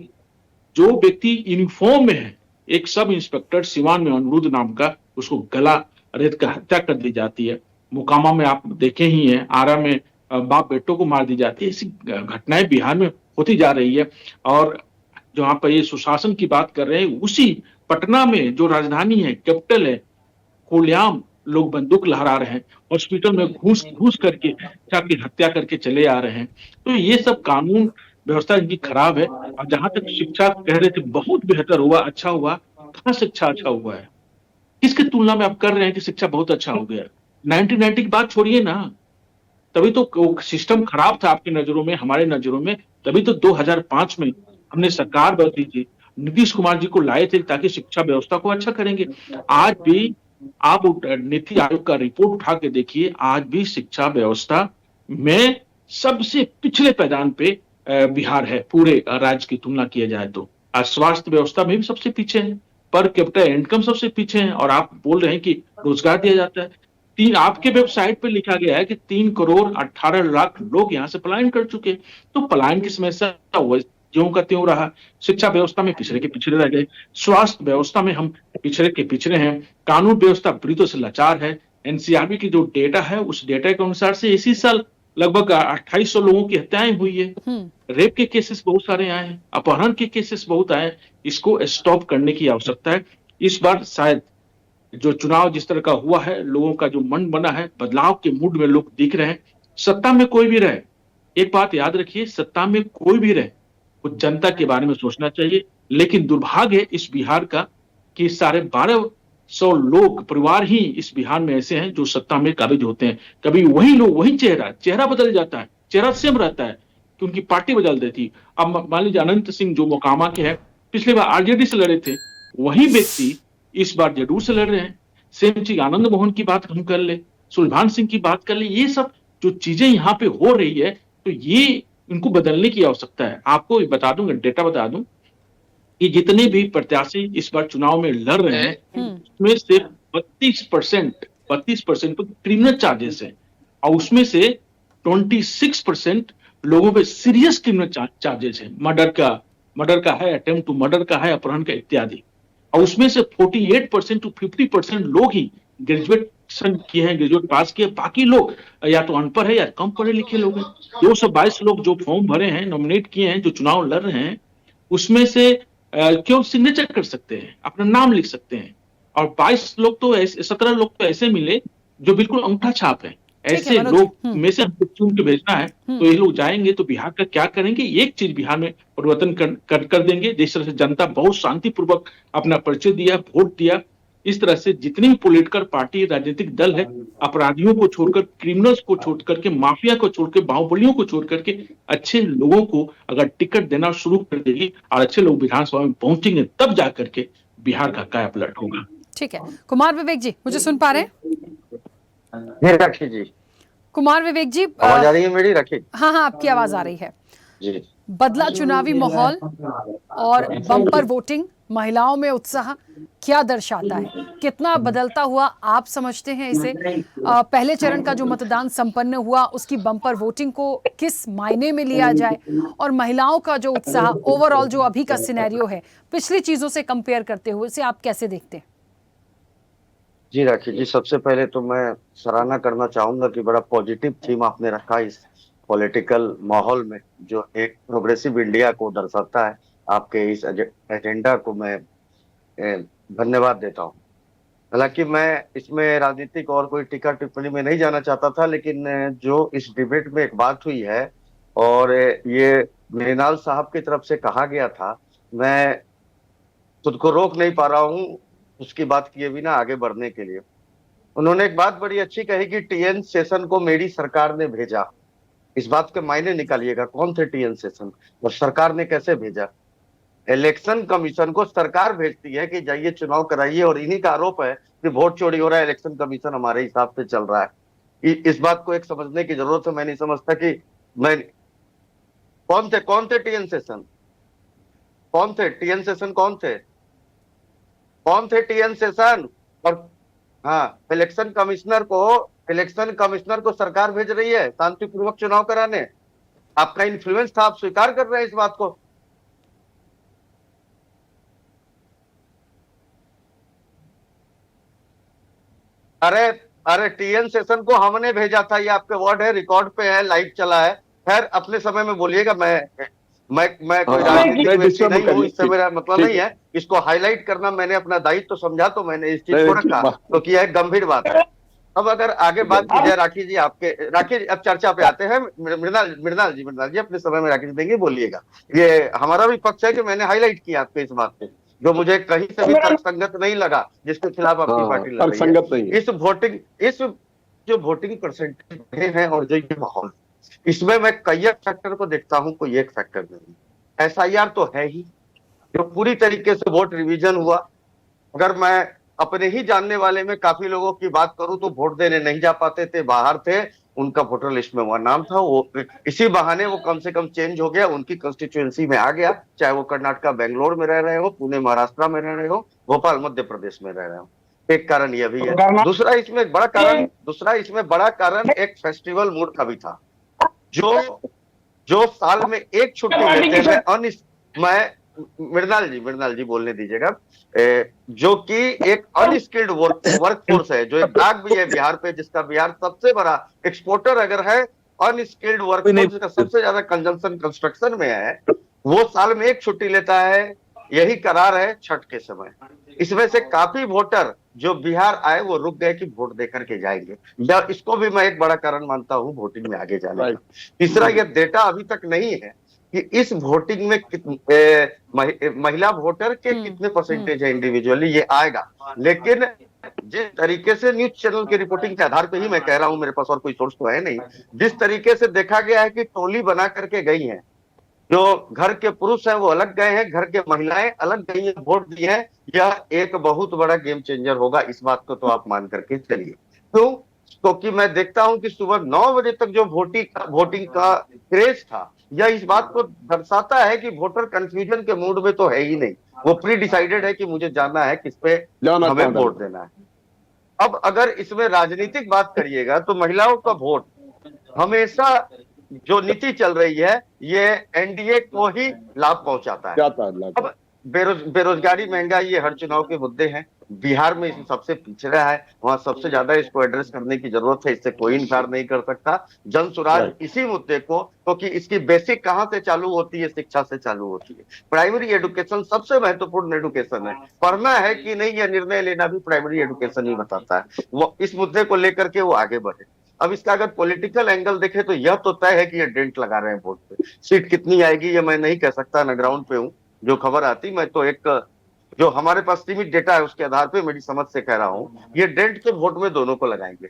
जो व्यक्ति यूनिफॉर्म में है, एक सब इंस्पेक्टर सीवान में अनुरुद्ध नाम का, उसको गला रेत कर हत्या कर दी जाती है। मोकामा में आप देखे ही हैं, आरा में बाप बेटों को मार दी जाती है। ऐसी घटनाएं बिहार में होती जा रही है। और जहां पर ये सुशासन की बात कर रहे हैं, उसी पटना में जो राजधानी है, कैपिटल है, खुलेआम लोग बंदूक लहरा रहे हैं, हॉस्पिटल में घूस करके जाके हत्या करके चले आ रहे हैं। तो ये सब कानून व्यवस्था इनकी खराब है। और जहां तक शिक्षा कह रहे थे बहुत बेहतर हुआ, अच्छा हुआ, कहाँ शिक्षा अच्छा हुआ है? किसकी तुलना में आप कर रहे हैं कि शिक्षा बहुत अच्छा हो गया? 1990 की बात छोड़िए ना, तभी तो सिस्टम खराब था आपकी नजरों में, हमारे नजरों में। तभी तो 2005 में हमने सरकार बदली थी, नीतीश कुमार जी को लाए थे ताकि शिक्षा व्यवस्था को अच्छा करेंगे। आज भी आप नीति आयोग का रिपोर्ट उठा के देखिए, आज भी शिक्षा व्यवस्था में सबसे पिछले पैदान पे बिहार है, पूरे राज्य की तुलना किया जाए तो। आज स्वास्थ्य व्यवस्था में भी सबसे पीछे है, पर कैपिटा इनकम सबसे पीछे है, और आप बोल रहे हैं कि रोजगार दिया जाता है। आपके वेबसाइट पे लिखा गया है कि 3 करोड़ 18 लाख लोग यहाँ से पलायन कर चुके। तो पलायन की समस्या ज्यों का त्यों रहा। शिक्षा व्यवस्था में पिछड़े के पिछड़े रह गए, स्वास्थ्य व्यवस्था में हम पिछड़े के पिछड़े हैं, कानून व्यवस्था बुरी से लाचार है। एनसीआरबी की जो डेटा है, उस डेटा के अनुसार से इसी साल लगभग 2800 लोगों की हत्याएं हुई है। रेप के केसेस बहुत सारे आए हैं, अपहरण के केसेस बहुत आए हैं। इसको स्टॉप करने की आवश्यकता है। इस बार शायद जो चुनाव जिस तरह का हुआ है, लोगों का जो मन बना है, बदलाव के मूड में लोग दिख रहे हैं। सत्ता में कोई भी रहे, एक बात याद रखिए, सत्ता में कोई भी रहे, वो जनता के बारे में सोचना चाहिए। लेकिन दुर्भाग्य है इस बिहार का कि 1250 लोग, परिवार ही इस बिहार में ऐसे हैं जो सत्ता में काबिज होते हैं। कभी वही लोग, वही चेहरा बदल जाता है, चेहरा सेम रहता है कि उनकी पार्टी बदल देती। अब मान लीजिए अनंत सिंह जो मोकामा के हैं, पिछले बार आरजेडी से लड़े थे, वही व्यक्ति इस बार जदयू से लड़ रहे हैं। सेम चीज आनंद मोहन की बात हम कर ले, सुलभान सिंह की बात कर ले। ये सब जो चीजें यहाँ पे हो रही है, तो ये इनको बदलने की आवश्यकता है। आपको बता दूं, डेटा बता दूं कि जितने भी प्रत्याशी इस बार चुनाव में लड़ रहे हैं, उसमें से 32% पर क्रिमिनल चार्जेस हैं, और उसमें से 26% लोगों पे सीरियस क्रिमिनल चार्जेस हैं। मर्डर का है, अटेम्प्ट टू मर्डर का है, अपहरण का इत्यादि। और उसमें से 48% to 50% लोग ही ग्रेजुएशन किए हैं, ग्रेजुएट पास किए। बाकी लोग या तो अनपढ़ है या कम पढ़े लिखे लोग हैं। 222 लोग जो फॉर्म भरे हैं, नॉमिनेट किए हैं, जो चुनाव लड़ रहे हैं, उसमें से क्यों सिग्नेचर कर सकते हैं, अपना नाम लिख सकते हैं। और 17 लोग तो ऐसे मिले जो बिल्कुल अंगूठा छाप है। ऐसे लोग में से हमको चुन के भेजना है, तो ये लोग जाएंगे तो बिहार का क्या करेंगे? एक चीज बिहार में परिवर्तन कर देंगे। जिस तरह से जनता बहुत शांतिपूर्वक अपना परिचय दिया, वोट दिया, इस तरह से जितनी भी पॉलिटिकल पार्टी, राजनीतिक दल है, अपराधियों को छोड़कर, क्रिमिनल्स को छोड़ करके, माफिया को छोड़कर, बाहुबलियों को छोड़ करके अच्छे लोगों को अगर टिकट देना शुरू कर देगी और अच्छे लोग विधानसभा में पहुंचेंगे, तब जाकर के बिहार का काया पलट होगा।
ठीक है, कुमार विवेक जी मुझे सुन पा रहे हैं?
राखी जी,
कुमार विवेक जी,
आवाज आ रही है मेरी? राखी,
हाँ, आपकी आवाज आ रही है
जी।
बदला चुनावी माहौल और बम्पर वोटिंग, महिलाओं में उत्साह क्या दर्शाता है? कितना बदलता हुआ आप समझते हैं इसे? पहले चरण का जो मतदान संपन्न हुआ, उसकी बम्पर वोटिंग को किस मायने में लिया जाए, और महिलाओं का जो उत्साह, ओवरऑल जो अभी का सिनेरियो है, पिछली चीजों से कंपेयर करते हुए इसे आप कैसे देखते हैं?
जी राखी जी, सबसे पहले तो मैं सराहना करना चाहूंगा कि बड़ा पॉजिटिव थीम आपने रखा इस पॉलिटिकल माहौल में, जो एक प्रोग्रेसिव इंडिया को दर्शाता है। आपके इस एजेंडा को मैं धन्यवाद देता हूं। हालांकि मैं इसमें राजनीतिक और कोई टीका टिप्पणी में नहीं जाना चाहता था, लेकिन जो इस डिबेट में एक बात हुई है और ये मृणाल साहब की तरफ से कहा गया था, मैं खुद को रोक नहीं पा रहा हूं उसकी बात किए बिना आगे बढ़ने के लिए। उन्होंने एक बात बड़ी अच्छी कही कि टीएन शेषन को मेरी सरकार ने भेजा। इस बात के मायने निकालिएगा, कौन थे टीएन शेषन और सरकार ने कैसे भेजा? इलेक्शन कमीशन को सरकार भेजती है कि जाइए चुनाव कराइए, और इन्हीं का आरोप है कि वोट चोरी हो रहा है, इलेक्शन कमीशन हमारे हिसाब से चल रहा है। इस बात को एक समझने की जरूरत है। मैं नहीं समझता कि मैं कौन थे टीएन शेषन? कौन थे टीएन शेषन? कौन थे टीएन शेषन? और हाँ, इलेक्शन कमिश्नर को सरकार भेज रही है शांतिपूर्वक चुनाव कराने। आपका इन्फ्लुएंस था, आप स्वीकार कर रहे हैं इस बात को। अरे टीएन शेषन को हमने भेजा था, ये आपके वर्ड है, रिकॉर्ड पे है, लाइव चला है। खैर अपने समय में बोलिएगा, मैं कोई राजनीतिक व्यक्ति नहीं हूँ, इससे मेरा मतलब नहीं है। इसको हाईलाइट करना मैंने अपना दायित्व तो समझा, तो मैंने इस चीज को रखा, क्योंकि यह एक गंभीर बात है। अब अगर आगे बात की जाए राखी जी, राखी जी अब चर्चा पे आते हैं। मृणाल जी अपने समय में राखी जी देंगे, बोलिएगा। ये हमारा भी पक्ष है कि मैंने हाईलाइट किया आपके इस बात पे, जो मुझे कहीं से भी तर्कसंगत नहीं लगा, जिसके खिलाफ आपकी पार्टी लड़ रही है। इस जो वोटिंग परसेंटेज है और जो ये माहौल, इसमें मैं कई फैक्टर को देखता हूं, कोई एक फैक्टर नहीं। SIR तो है ही, जो पूरी तरीके से वोट रिवीजन हुआ। अगर मैं अपने ही जानने वाले में काफी लोगों की बात करूं तो वोट देने नहीं जा पाते थे, बाहर थे, उनका वोटर लिस्ट में वह नाम था, वो इसी बहाने वो कम से कम चेंज हो गया, उनकी कंस्टिट्यूएंसी में आ गया, चाहे वो कर्नाटका बेंगलोर में रह रहे हो, पुणे महाराष्ट्र में रह रहे हो, भोपाल मध्य प्रदेश में रह रहे हो। एक कारण यह भी है। दूसरा इसमें बड़ा कारण एक फेस्टिवल मूड का भी था, जो साल में एक छुट्टी लेते हैं। मृणाल जी बोलने दीजिएगा। जो कि एक अनस्किल्ड वर्कफोर्स है, जो एक दाग भी है बिहार पे, जिसका बिहार सबसे बड़ा एक्सपोर्टर अगर है, अनस्किल्ड वर्कफोर्स जिसका सबसे ज्यादा कंजम्पशन कंस्ट्रक्शन में है, वो साल में एक छुट्टी लेता है। यही करार है छठ के समय। इसमें से काफी वोटर जो बिहार आए वो रुक गए कि वोट देकर के जाएंगे, इसको भी मैं एक बड़ा कारण मानता हूं वोटिंग में आगे जाने का। तीसरा, यह डेटा अभी तक नहीं है कि इस वोटिंग में महिला वोटर के कितने परसेंटेज है इंडिविजुअली, ये आएगा। लेकिन जिस तरीके से न्यूज चैनल की रिपोर्टिंग के आधार पे ही मैं कह रहा हूं, मेरे पास और कोई सोर्स तो है नहीं, जिस तरीके से देखा गया है कि टोली बना करके गई है, जो घर के पुरुष हैं वो अलग गए हैं, घर के महिलाएं अलग गई हैं, वोट दिए हैं। यह एक बहुत बड़ा गेम चेंजर होगा, इस बात को तो आप मान करके चलिए। क्यों? क्योंकि मैं देखता हूं कि सुबह 9 बजे तक जो वोटिंग का क्रेज था, यह इस बात को दर्शाता है कि वोटर कंफ्यूजन के मूड में तो है ही नहीं, वो प्री डिसाइडेड है कि मुझे जाना है, किस पे हमें वोट देना है। अब अगर इसमें राजनीतिक बात करिएगा तो महिलाओं का वोट हमेशा, जो नीति चल रही है, ये NDA को ही लाभ पहुंचाता है। अब बेरोजगारी, महंगाई, ये हर चुनाव के मुद्दे हैं। बिहार में इसे सबसे पिछड़ा है, वहां सबसे ज्यादा इसको एड्रेस करने की जरूरत है, इससे कोई इनकार नहीं कर सकता। जन सुराज इसी मुद्दे को, क्योंकि इसकी बेसिक कहां से चालू होती है? शिक्षा से चालू होती है। प्राइमरी एजुकेशन सबसे महत्वपूर्ण एजुकेशन है। पढ़ना है कि नहीं, यह निर्णय लेना भी प्राइमरी एजुकेशन ही बताता है। वो इस मुद्दे को लेकर के वो आगे बढ़े। अब इसका अगर पॉलिटिकल एंगल देखे तो यह तो तय है कि ये डेंट लगा रहे हैं वोट पे। सीट कितनी आएगी ये मैं नहीं कह सकता, ना ग्राउंड पे हूं, जो खबर आती, मैं तो एक जो हमारे पास सीमित डेटा है उसके आधार पे मेरी समझ से कह रहा हूं, ये डेंट के वोट में दोनों को लगाएंगे।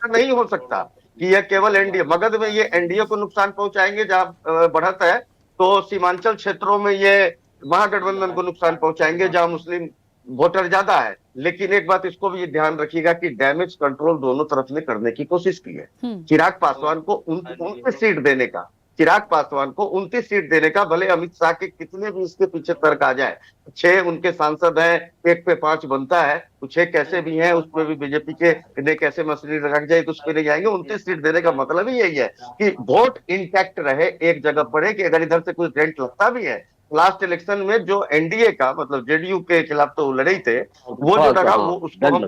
नहीं हो सकता कि यह केवल एनडीए, मगध में ये एनडीए को नुकसान पहुंचाएंगे जहां बढ़त है, तो सीमांचल क्षेत्रों में ये महागठबंधन को नुकसान पहुंचाएंगे जहां मुस्लिम वोटर ज्यादा है। लेकिन एक बात इसको भी ध्यान रखिएगा कि डैमेज कंट्रोल दोनों तरफ ने करने की कोशिश की है। चिराग पासवान को 29 सीट देने का, चिराग पासवान को 29 सीट देने का, भले अमित शाह के कितने भी इसके पीछे तर्क आ जाए, 6 उनके सांसद हैं, 1 पे 5 बनता है, तो 6 कैसे भी हैं, उसमें भी बीजेपी के ने कैसे मसले रख जाए तो उस पर नहीं जाएंगे। 29 सीट देने का मतलब ही यही है कि वोट इंटैक्ट रहे, एक जगह पड़े कि अगर इधर से कुछ डेंट लगता भी है। लास्ट इलेक्शन में जो एनडीए का मतलब जेडीयू के खिलाफ तो लड़े थे, वो जो लगा वो उसको हम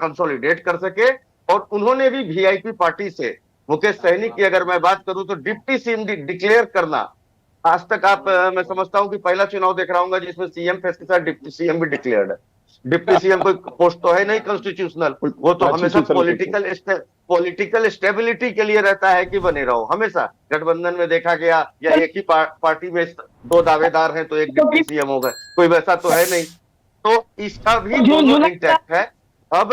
कंसोलिडेट कर सके। और उन्होंने भी वीआईपी पार्टी से मुकेश सहनी की अगर मैं बात करूं तो डिप्टी सीएम डिक्लेयर करना, आज तक आप मैं समझता हूं कि पहला चुनाव देख रहा हूँ जिसमें सीएम फेस के साथ डिप्टी सीएम भी डिक्लेयर्ड है। डिप्टी सीएम कोई पोस्ट तो है नहीं कॉन्स्टिट्यूशनल, वो तो हमेशा पॉलिटिकल स्टेबिलिटी के लिए रहता है कि बने रहो। हमेशा गठबंधन में देखा गया, या एक ही पार्टी में 2 दावेदार हैं तो एक डिप्टी सीएम होगा, कोई वैसा तो है नहीं। तो इसका भी दोनों इंटैक्ट है। अब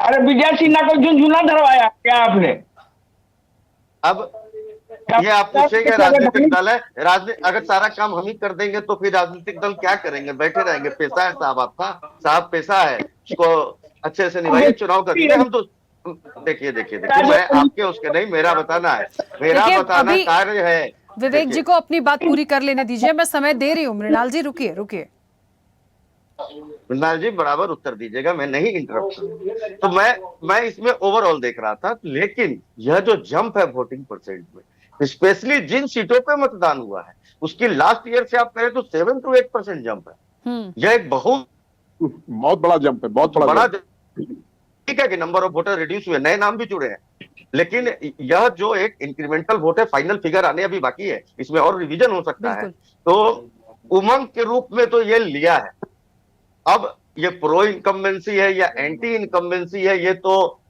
अरे विजय सिन्हा को झुंझुना धरवाया क्या आपने?
अब ये आप पूछेंगे, राजनीतिक दल है, अगर सारा काम हम ही कर देंगे तो फिर राजनीतिक दल क्या करेंगे? बैठे रहेंगे? पैसा है साहब आपका, साहब पैसा है, उसको अच्छे से निभाइए, चुनाव करिए। हम तो देखिए मैं आपके उसके नहीं, मेरा बताना है, मेरा बताना कार्य है।
विवेक जी को अपनी बात पूरी कर लेने दीजिए, मैं समय दे रही हूँ। मृणाल जी रुकिए।
मृणाल जी बराबर उत्तर दीजिएगा, मैं नहीं इंटरप्ट। तो मैं इसमें ओवरऑल देख रहा था, लेकिन यह जो जंप है वोटिंग परसेंट में, स्पेशली जिन सीटों पे मतदान हुआ है उसकी लास्ट ईयर से आप करें तो 7 to 8% जंप है। यह एक बहुत
बड़ा जंप है, बहुत बड़ा।
ठीक है कि नंबर ऑफ वोटर रिड्यूस हुए, नए नाम भी जुड़े हैं, लेकिन यह जो एक इंक्रीमेंटल वोट है, फाइनल फिगर आने अभी बाकी है, इसमें और रिवीजन हो सकता है। तो उमंग के रूप में तो ये लिया है। अब ये प्रो इनकम्बेंसी है या एंटी इनकम्बेंसी है, ये तो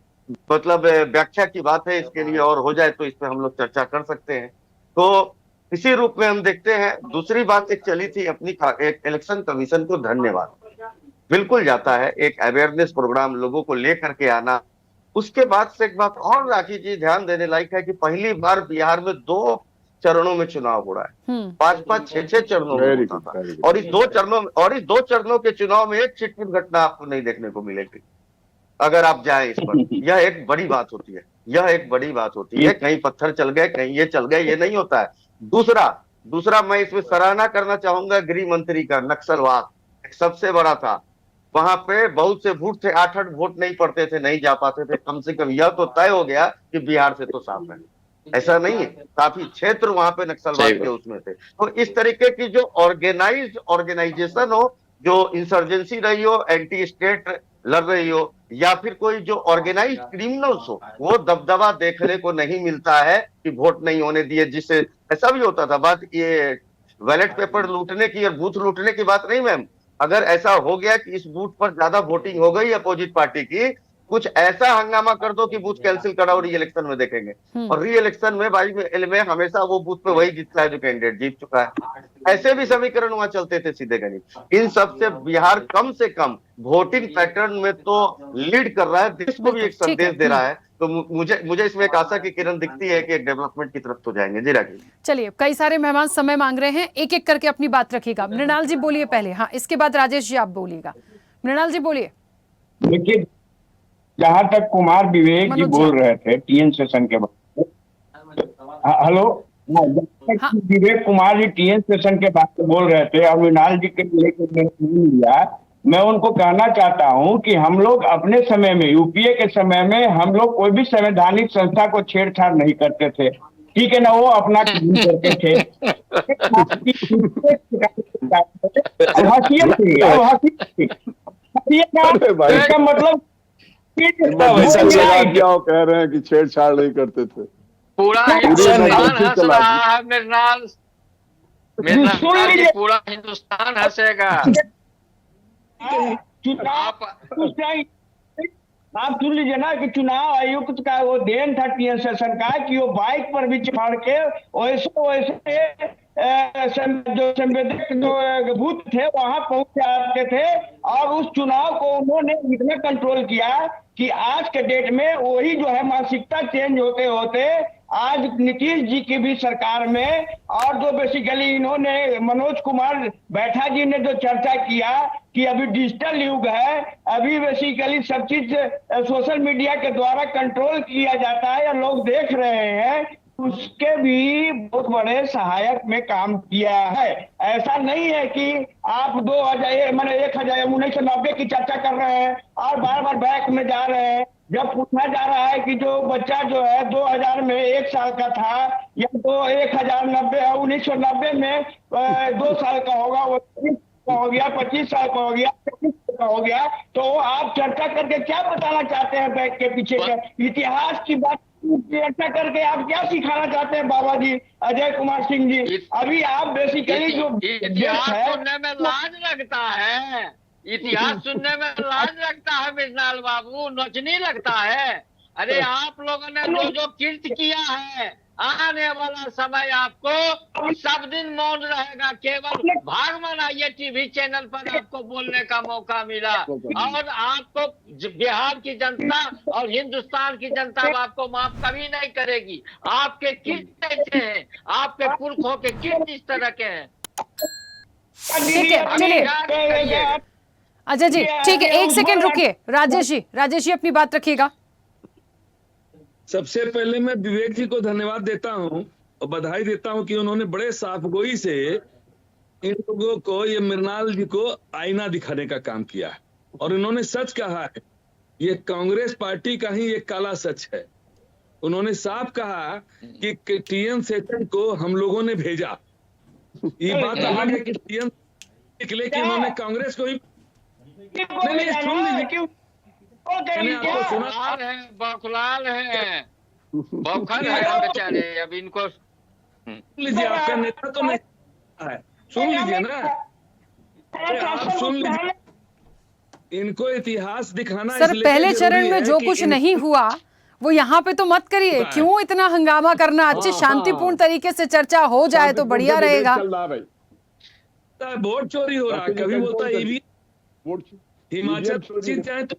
मतलब व्याख्या की बात है। इसके लिए और हो जाए तो इस पे हम लोग चर्चा कर सकते हैं। तो इसी रूप में हम देखते हैं। दूसरी बात एक चली थी अपनी, एक इलेक्शन कमीशन को धन्यवाद बिल्कुल जाता है, एक अवेयरनेस प्रोग्राम लोगों को लेकर के आना। उसके बाद से एक बात और राखी जी ध्यान देने लायक है कि पहली बार बिहार में 2 चरणों में चुनाव हो रहा है। 5-5, 6-6 चरणों में होता था। और इस 2 चरणों के चुनाव में एक छिटपुट घटना आपको नहीं देखने को मिलेगी अगर आप जाएं इस पर। यह एक बड़ी बात होती है, यह एक बड़ी बात होती है। कहीं पत्थर चल गए, कहीं ये चल गए, ये नहीं होता है। दूसरा मैं इसमें सराहना करना चाहूंगा गृह मंत्री का। नक्सलवाद सबसे बड़ा था। वहां पे बहुत से बूथ थे, 8-8 वोट नहीं पड़ते थे, नहीं जा पाते थे। कम से कम यह तो तय हो गया कि बिहार से तो साफ है। ऐसा नहीं है, काफी क्षेत्र वहां पे नक्सलवाद के उसमें थे। तो इस तरीके की जो ऑर्गेनाइजेशन हो, जो इंसर्जेंसी रही हो, एंटी स्टेट लड़ रही हो, या फिर कोई जो ऑर्गेनाइज्ड क्रिमिनल्स हो, वो दबदबा देखने को नहीं मिलता है कि वोट नहीं होने दिए। जिससे ऐसा भी होता था। बात ये बैलेट पेपर लूटने की और बूथ लूटने की बात नहीं मैम। अगर ऐसा हो गया कि इस बूथ पर ज्यादा वोटिंग हो गई अपोजिट पार्टी की, कुछ ऐसा हंगामा कर दो कि बूथ कैंसिल कराओ, री इलेक्शन में देखेंगे। और री इलेक्शन में भाई में हमेशा वो बूथ पे वही जीतता है जो कैंडिडेट जीत चुका है। ऐसे भी समीकरण वहां चलते थे सीधे गणित। इन सब से बिहार कम से कम वोटिंग पैटर्न में तो लीड कर रहा है, देश को भी एक संदेश दे रहा है। तो मुझे इसमें एक आशा की किरण दिखती है कि एक डेवलपमेंट की तरफ तो जाएंगे। जी राखी।
चलिए, कई सारे मेहमान समय मांग रहे हैं, एक एक करके अपनी बात रखिएगा। मृणाल जी बोलिए पहले। हाँ, इसके बाद राजेश जी आप बोलिएगा। मृणाल जी बोलिए।
देखिए, जहां तक कुमार विवेक जी बोल रहे थे टीएन सेशन के बाद, hello, Vivek Kumar ji TN session के बात बोल रहे थे और मृणाल जी के लिया, मैं उनको कहना चाहता हूं कि हम लोग अपने समय में, यूपीए के समय में, हम लोग कोई भी संवैधानिक संस्था को छेड़छाड़ नहीं करते थे। ठीक है ना, वो अपना काम करते थे। इसका मतलब
वैसा लगा क्या वो कह रहे हैं कि छेड़छाड़ नहीं करते थे।
पूरा हिंदुस्तान हंस रहा है मृणाल जी, पूरा हिंदुस्तान हंसेगा।
आप सुन लीजिए ना कि चुनाव आयुक्त का वो देन था टीएन सेशन का कि वो बाइक पर भी चढ़ के वैसे जो संवेदक जो बूथ थे वहां पहुंच जाते थे। और उस चुनाव को उन्होंने इतना कंट्रोल किया कि आज के डेट में वही जो है मानसिकता चेंज होते होते आज नीतीश जी की भी सरकार में, और जो बेसिकली इन्होंने मनोज कुमार बैठा जी ने जो चर्चा किया कि अभी डिजिटल युग है, अभी बेसिकली सब चीज सोशल मीडिया के द्वारा कंट्रोल किया जाता है या लोग देख रहे हैं, उसके भी बहुत बड़े सहायक में काम किया है। ऐसा नहीं है कि आप 1990 की चर्चा कर रहे हैं और बार बार बैक में जा रहे हैं। जब पूछा जा रहा है कि जो बच्चा जो है 2000 में 1 साल का था या तो 1990 में 2 साल का होगा, वो 30 का हो गया, 25 साल का हो गया, 25 साल का हो गया, तो आप चर्चा करके क्या बताना चाहते हैं? बैठ के पीछे का इतिहास की बात चर्चा करके आप क्या सिखाना चाहते हैं बाबा जी, अजय कुमार सिंह जी? अभी आप बेसिकली जो
इतिहास सुनने में लाज लगता है, इतिहास सुनने में लाज लगता है मृणाल बाबू, नोचनी लगता है। अरे आप लोगों ने जो कीर्त किया है, आने वाला समय आपको सब दिन मौन रहेगा। केवल भागमन ये टीवी चैनल पर आपको बोलने का मौका मिला और आपको बिहार की जनता और हिंदुस्तान की जनता आपको माफ कभी नहीं करेगी। आपके कीर्त कैसे हैं, आपके पुरखों के कीर्त इस तरह के हैं।
ठीक है, चलिए अजय जी, ठीक है, 1 सेकंड रुकिए। राजेश जी अपनी बात रखिएगा।
सबसे पहले मैं विवेक जी को धन्यवाद देता हूं और बधाई देता हूं कि उन्होंने बड़े साफगोई से इन लोगों को, ये मृणाल जी को आईना दिखाने का काम किया है और उन्होंने सच कहा है। ये कांग्रेस पार्टी का ही एक काला सच है। उन्होंने साफ कहा कि टीएन सेशन को हम लोगों ने भेजा। ये बात अलग है कि टीएन निकले कि उन्होंने कांग्रेस को ही नहीं, सुन लीजिए, मैंने आपको सुना
है, बौखलाल है, बौखल है बेचारे। अब इनको
सुन लीजिए, आपका नेता तो नहीं है, सुन लीजिए ना, आप सुन लीजिए। इनको इतिहास दिखाना
सर
इसलिए
पहले
जरूरी
चरण में
है
जो
कि
कुछ
इन-
नहीं हुआ वो यहाँ पे तो मत करिए।
होता है।
क्यों इतना हंगामा करना? अच्छे शांतिपूर्ण तरीके से चर्चा हो जाए तो बढ़िया रहेगा।
चल रहा है भाई,
वोट चोरी हो रहा है,
राकेश जी,
कभी बोलता है
कंट्रोल करिए।
ईवीएम,
वोट
हिमाचल
EVM चोरी
जीत
है।
जाए तो,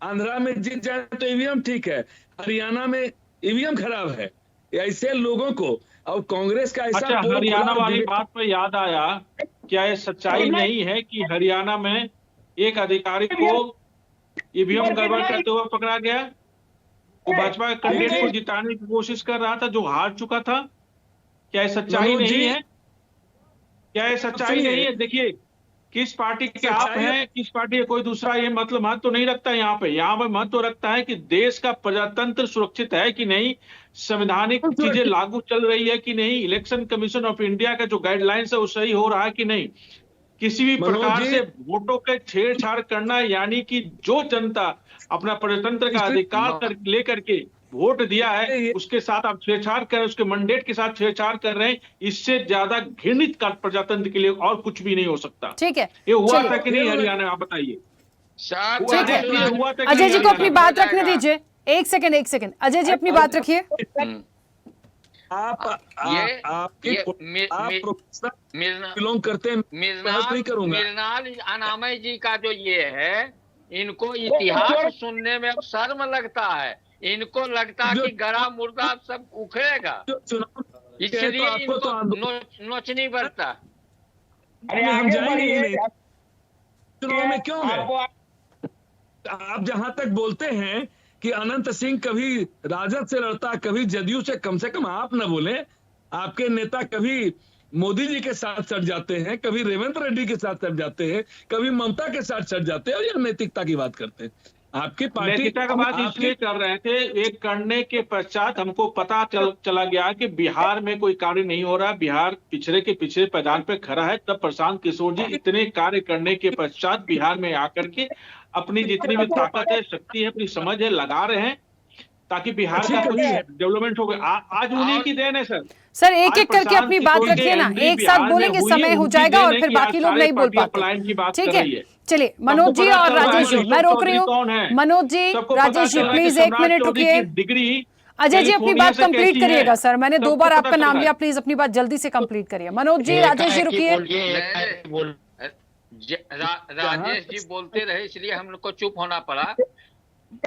आंध्रा में जीत जाए तो ईवीएम ठीक है, हरियाणा में ईवीएम खराब है। ऐसे लोगों को, और कांग्रेस का ऐसा
अच्छा,
पोल
हरियाणा
खुला
वाली
डिबेट-
बात पे याद आया, क्या ये सच्चाई नहीं है कि हरियाणा में एक अधिकारी को ईवीएम गड़बड़ करते हुए पकड़ा गया? वो भाजपा के कैंडिडेट को जिताने की कोशिश कर रहा था जो हार चुका था। क्या ये सच्चाई
मनोज
नहीं
जी,
है? क्या ये सच्चाई
सुनिए।
नहीं है? देखिए, किस पार्टी के आप
सच्चाई-
हैं, किस पार्टी के कोई दूसरा, ये मतलब महत्व तो नहीं रखता यहाँ पे। यहाँ पे महत्व तो रखता है कि देश का प्रजातंत्र सुरक्षित है कि नहीं, संवैधानिक चीजें लागू चल रही है कि नहीं, इलेक्शन कमीशन ऑफ इंडिया का जो गाइडलाइंस है वो सही हो रहा है कि नहीं। किसी भी
मनोज
प्रकार
जी-
से वोटों के छेड़छाड़ करना, यानी कि जो जनता अपना प्रजातंत्र का अधिकार लेकर के वोट दिया है उसके साथ आप छेड़छाड़ कर, उसके मैंडेट के साथ छेड़छाड़ कर रहे हैं, इससे ज्यादा घृणित का प्रजातंत्र के लिए और कुछ भी नहीं हो सकता।
ठीक है,
ये हुआ
चलिए।
था कि नहीं हरियाणा में, आप बताइए।
ठीक है,
हुआ था कि
अजय
नहीं
जी को अपनी
हरियाणा में?
बात रखने दीजिए। एक सेकंड अजय जी अपनी बात रखिए।
आप आपके आप प्रोफेसर
मिर्ना
बिलोंग करते हैं, बात नहीं करूंगा।
मिर्नाल अनामय जी का जो ये है, इनको इतिहास सुनने में अब शर्म लगता है। इनको लगता है कि गड़ा मुर्दा अब सब उखड़ेगा, इसलिए
आपको तो
इनको नोचनी बढ़ता।
हम जाएंगे ही नहीं चुनाव में, क्यों गए? आप जहां तक बोलते हैं कि अनंत सिंह कभी राजद से लड़ता, कभी जदयू से, कम से कम आप न बोले। आपके नेता कभी मोदी जी के साथ सट जाते हैं, कभी रेवंत रेड्डी के साथ सट जाते हैं, कभी ममता के साथ सट जाते हैं, और यह नैतिकता की बात करते हैं। आपकी पार्टी
नैतिकता की बात इसलिए कर रहे थे, एक करने के पश्चात हमको पता चला गया कि बिहार में कोई कार्य नहीं हो रहा, बिहार पिछड़े के पिछड़े पैदान पे खड़ा है। तब प्रशांत किशोर जी इतने कार्य करने के पश्चात बिहार में आकर के अपनी जितनी भी ताकत है, शक्ति है, अपनी समझ है, लगा रहे हैं ताकि बिहार का कुछ डेवलपमेंट हो गया। आज उन्हीं की देन है
सर एक एक करके अपनी बात रखिए ना, एक साथ बोलेंगे, समय हो जाएगा और फिर बाकी लोग नहीं बोल पाते। ठीक है, चलिए मनोज जी और राजेश जी, मैं रोक रही हूँ। मनोज जी, राजेश जी, प्लीज 1 मिनट रुकिए।
डिग्री
अजय जी अपनी बात कंप्लीट करिएगा। सर मैंने 2 बार आपका नाम लिया, प्लीज अपनी बात जल्दी से कंप्लीट करिए। मनोज जी, राजेश जी रुकिए।
राजेश जी बोलते रहे इसलिए हम लोग को चुप होना पड़ा।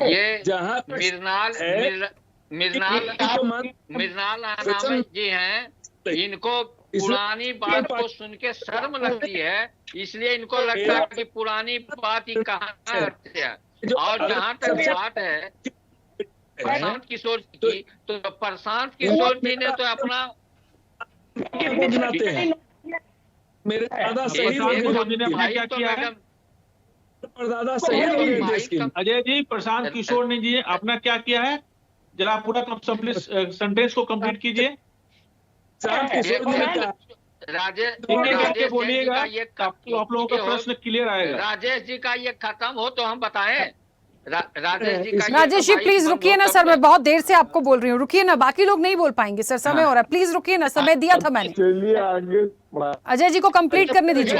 ये मिर्नाल अनामत जी हैं, इनको पुरानी बात को सुन के शर्म लगती है, इसलिए इनको लगता है कि पुरानी बात ही कहाँ है। और जहाँ तक बात है प्रशांत किशोर जी की, तो प्रशांत किशोर जी ने तो अपना
मेरे दादा शहीद
क्या किया है?
दादा शहीद हो गए देश के।
अजय जी, प्रशांत किशोर ने जी अपना क्या किया है? जरा पूरा सेंटेंस को कंप्लीट कीजिए।
राजेश
बोलिएगा, आप लोगों का प्रश्न क्लियर आएगा।
राजेश जी का ये खत्म हो तो हम बताएं।
राजेश जी प्लीज रुकिए ना सर, मैं बहुत देर से आपको बोल रही हूँ, रुकिए ना, बाकी लोग नहीं बोल पाएंगे सर, समय हो रहा है, प्लीज रुकिए ना, समय दिया था मैंने।
चलिए आगे
अजय जी को कंप्लीट करने दीजिए।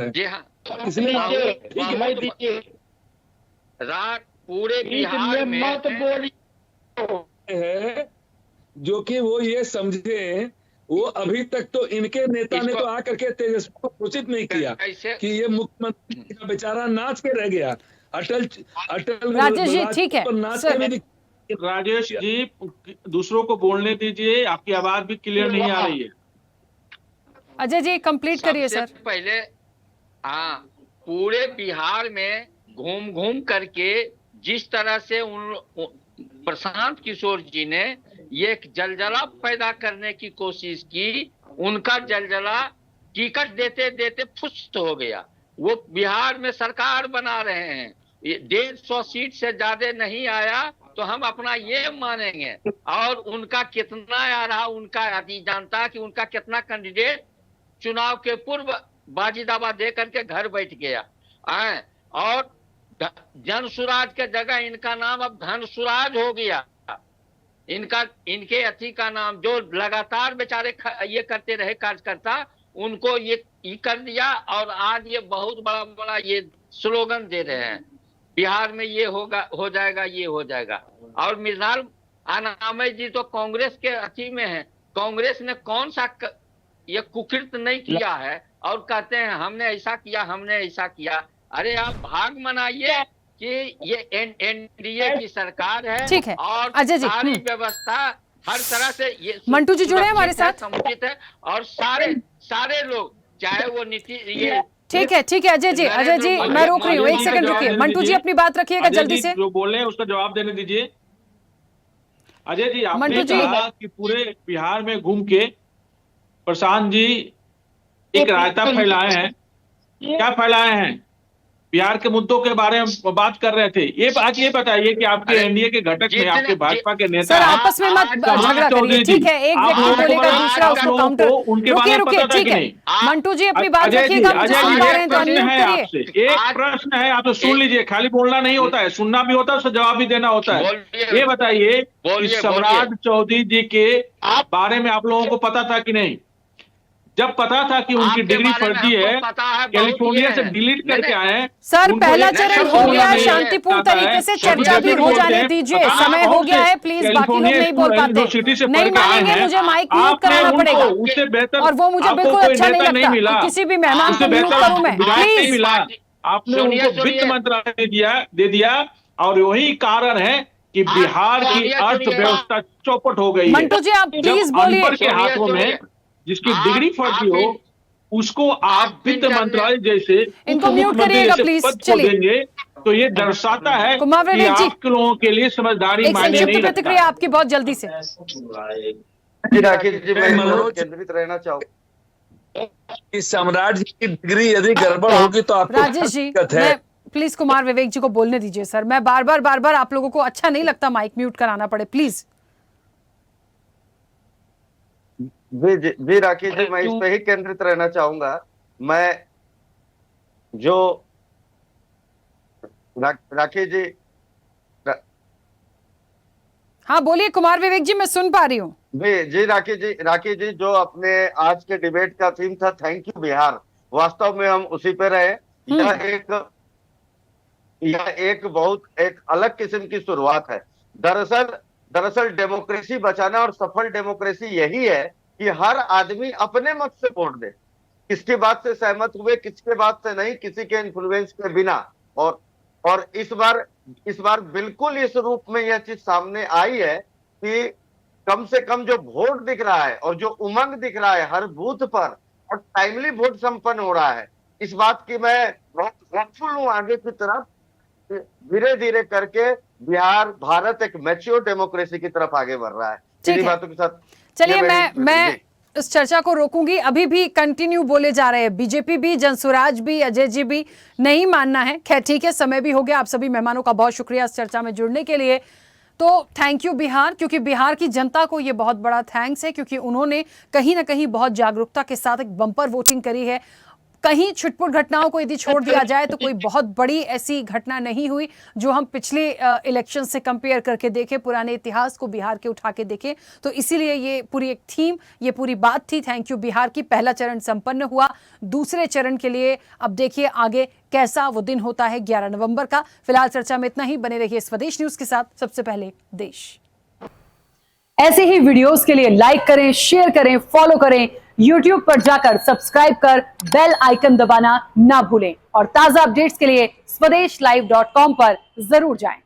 जी हाँ, पूरे बिहार में
है जो कि वो ये समझे, वो अभी तक तो इनके नेता ने तो आकर के तेजस्वी को सूचित नहीं किया कि ये मुख्यमंत्री का बेचारा नाच के रह गया। अटल
राजेश जी ठीक है
राजेश जी, दूसरों को बोलने दीजिए, आपकी आवाज भी क्लियर नहीं आ रही है।
अजय जी कंप्लीट करिए सर।
पहले हाँ, पूरे बिहार में घूम घूम करके जिस तरह से प्रशांत किशोर जी ने ये जलजला पैदा करने की कोशिश की, उनका जलजला टिकट देते देते फुस्त हो गया। वो बिहार में सरकार बना रहे हैं, 150 सीट से ज्यादा नहीं आया तो हम अपना ये मानेंगे। और उनका कितना आ रहा, उनका आदि जानता कि उनका कितना कैंडिडेट चुनाव के पूर्व बाजी दावा दे करके घर बैठ गया। और जन सुराज के जगह इनका नाम अब धन सुराज हो गया। इनके अथी का नाम, जो लगातार बेचारे ये करते रहे कार्यकर्ता, उनको ये कर दिया और आज ये बहुत बड़ा बड़ा ये स्लोगन दे रहे हैं, बिहार में ये होगा, हो जाएगा, ये हो जाएगा। और मृणाल अनामय जी तो कांग्रेस के अथी में है, कांग्रेस ने कौन सा ये कुकृत नहीं किया है और कहते हैं हमने ऐसा किया, हमने ऐसा किया। अरे आप भाग मनाइए कि ये एनडीए की सरकार है।
ठीक है
और
अजय जी,
सारी व्यवस्था हर तरह से ये
मंटू जी जुड़े हैं हमारे साथ,
समुचित है और सारे लोग चाहे वो नीति ये
ठीक है अजय जी मैं रोक रही हूँ, एक सेकंड रुकिए। मंटू जी अपनी बात रखिएगा जल्दी से,
जो बोले उसका जवाब देने दीजिए। अजय जी आपने कहा कि पूरे बिहार में घूम के प्रशांत जी एक रायता फैलाए हैं, क्या फैलाए हैं? बिहार के मुद्दों के बारे में बात कर रहे थे। ये बात ये बताइए कि आपके एनडीए के घटक में आपके भाजपा के नेता
सर आपस में मत झगड़ा करिए, ठीक है? एक व्यक्ति बोलेगा दूसरा उसको काउंटर। रुकिए ठीक है मंटू जी अपनी बात रखिएगा, मुझे सुन पा रहे हैं तो अनम्यूट करिए।
एक प्रश्न है, आप सुन लीजिए, खाली बोलना नहीं होता है, सुनना भी होता है, उसका जवाब भी देना होता है। ये बताइए कि सम्राट चौधरी जी के बारे में आप लोगों को पता था कि नहीं? जब पता था कि उनकी डिग्री फर्जी है, कैलिफोर्निया से डिलीट करके आए हैं।
सर पहला चरण हो गया है, शांतिपूर्ण तरीके से चर्चा भी हो जाने दीजिए, समय हो गया है, प्लीज। बाकी लोग नहीं बोल पाते, नहीं मानेंगे, मुझे माइक म्यूट कराना पड़ेगा और वो मुझे बिल्कुल अच्छा नहीं लगता। किसी भी मेहमान को म्यूट करूं मैं, प्लीज।
आपने उनको वित्त मंत्रालय दे दिया और वही कारण है कि बिहार की अर्थव्यवस्था चौपट हो गई है।
मंटू जी आप प्लीज बोलिए।
के हाथों में जिसकी डिग्री फर्जी हो उसको आप वित्त मंत्रालय जैसे
इनको म्यूट करिएगा प्लीज। चलिए
देंगे तो ये दर्शाता है कि आप लोगों के लिए समझदारी मायने नहीं रखता।
प्रतिक्रिया आपकी बहुत जल्दी से।
राकेश जी मैं केंद्रित रहना चाहूँ।
इस सम्राट जी की डिग्री यदि गड़बड़ होगी तो आपको
राजेश जी प्लीज कुमार विवेक जी को बोलने दीजिए सर। मैं बार बार आप लोगों को अच्छा नहीं लगता माइक म्यूट कराना पड़े, प्लीज।
जी राकेश जी मैं इस पे ही केंद्रित रहना चाहूंगा। मैं जो राकेश जी
हाँ बोलिए कुमार विवेक जी, मैं सुन पा रही हूँ।
जी राकेश जी जो अपने आज के डिबेट का थीम था थैंक यू बिहार, वास्तव में हम उसी पे रहे। यह एक बहुत एक अलग किस्म की शुरुआत है। दरअसल डेमोक्रेसी बचाना और सफल डेमोक्रेसी यही है कि हर आदमी अपने मत से वोट दे, किसकी बात से सहमत हुए किसके बात से नहीं, किसी के इन्फ्लुएंस के बिना। और इस बार बिल्कुल इस रूप में यह चीज सामने आई है कि कम से कम जो वोट दिख रहा है और जो उमंग दिख रहा है हर बूथ पर और टाइमली वोट संपन्न हो रहा है, इस बात की मैं बहुत होपफुल हूं आगे की तरफ। धीरे धीरे करके बिहार भारत एक मैच्योर डेमोक्रेसी की तरफ आगे बढ़ रहा है। इन्हीं बातों के साथ
चलिए मैं इस चर्चा को रोकूंगी। अभी भी कंटिन्यू बोले जा रहे हैं, बीजेपी भी, जनसुराज भी, अजय जी भी, नहीं मानना है। खैर ठीक है, समय भी हो गया। आप सभी मेहमानों का बहुत शुक्रिया इस चर्चा में जुड़ने के लिए। तो थैंक यू बिहार, क्योंकि बिहार की जनता को ये बहुत बड़ा थैंक्स है, क्योंकि उन्होंने कहीं ना कहीं बहुत जागरूकता के साथ एक बम्पर वोटिंग करी है। कहीं छुटपुट घटनाओं को यदि छोड़ दिया जाए तो कोई बहुत बड़ी ऐसी घटना नहीं हुई जो हम पिछले इलेक्शन से कंपेयर करके देखें, पुराने इतिहास को बिहार के उठा के देखें। तो इसीलिए ये पूरी एक थीम, ये पूरी बात थी थैंक यू बिहार की। पहला चरण संपन्न हुआ, दूसरे चरण के लिए अब देखिए आगे कैसा वो दिन होता है 11 नवंबर का। फिलहाल चर्चा में इतना ही। बने रहिए स्वदेश न्यूज के साथ। सबसे पहले देश। ऐसे ही वीडियोस के लिए लाइक करें, शेयर करें, फॉलो करें। YouTube पर जाकर सब्सक्राइब कर बेल आइकन दबाना ना भूलें और ताजा अपडेट्स के लिए swedeshlive.com पर जरूर जाएं।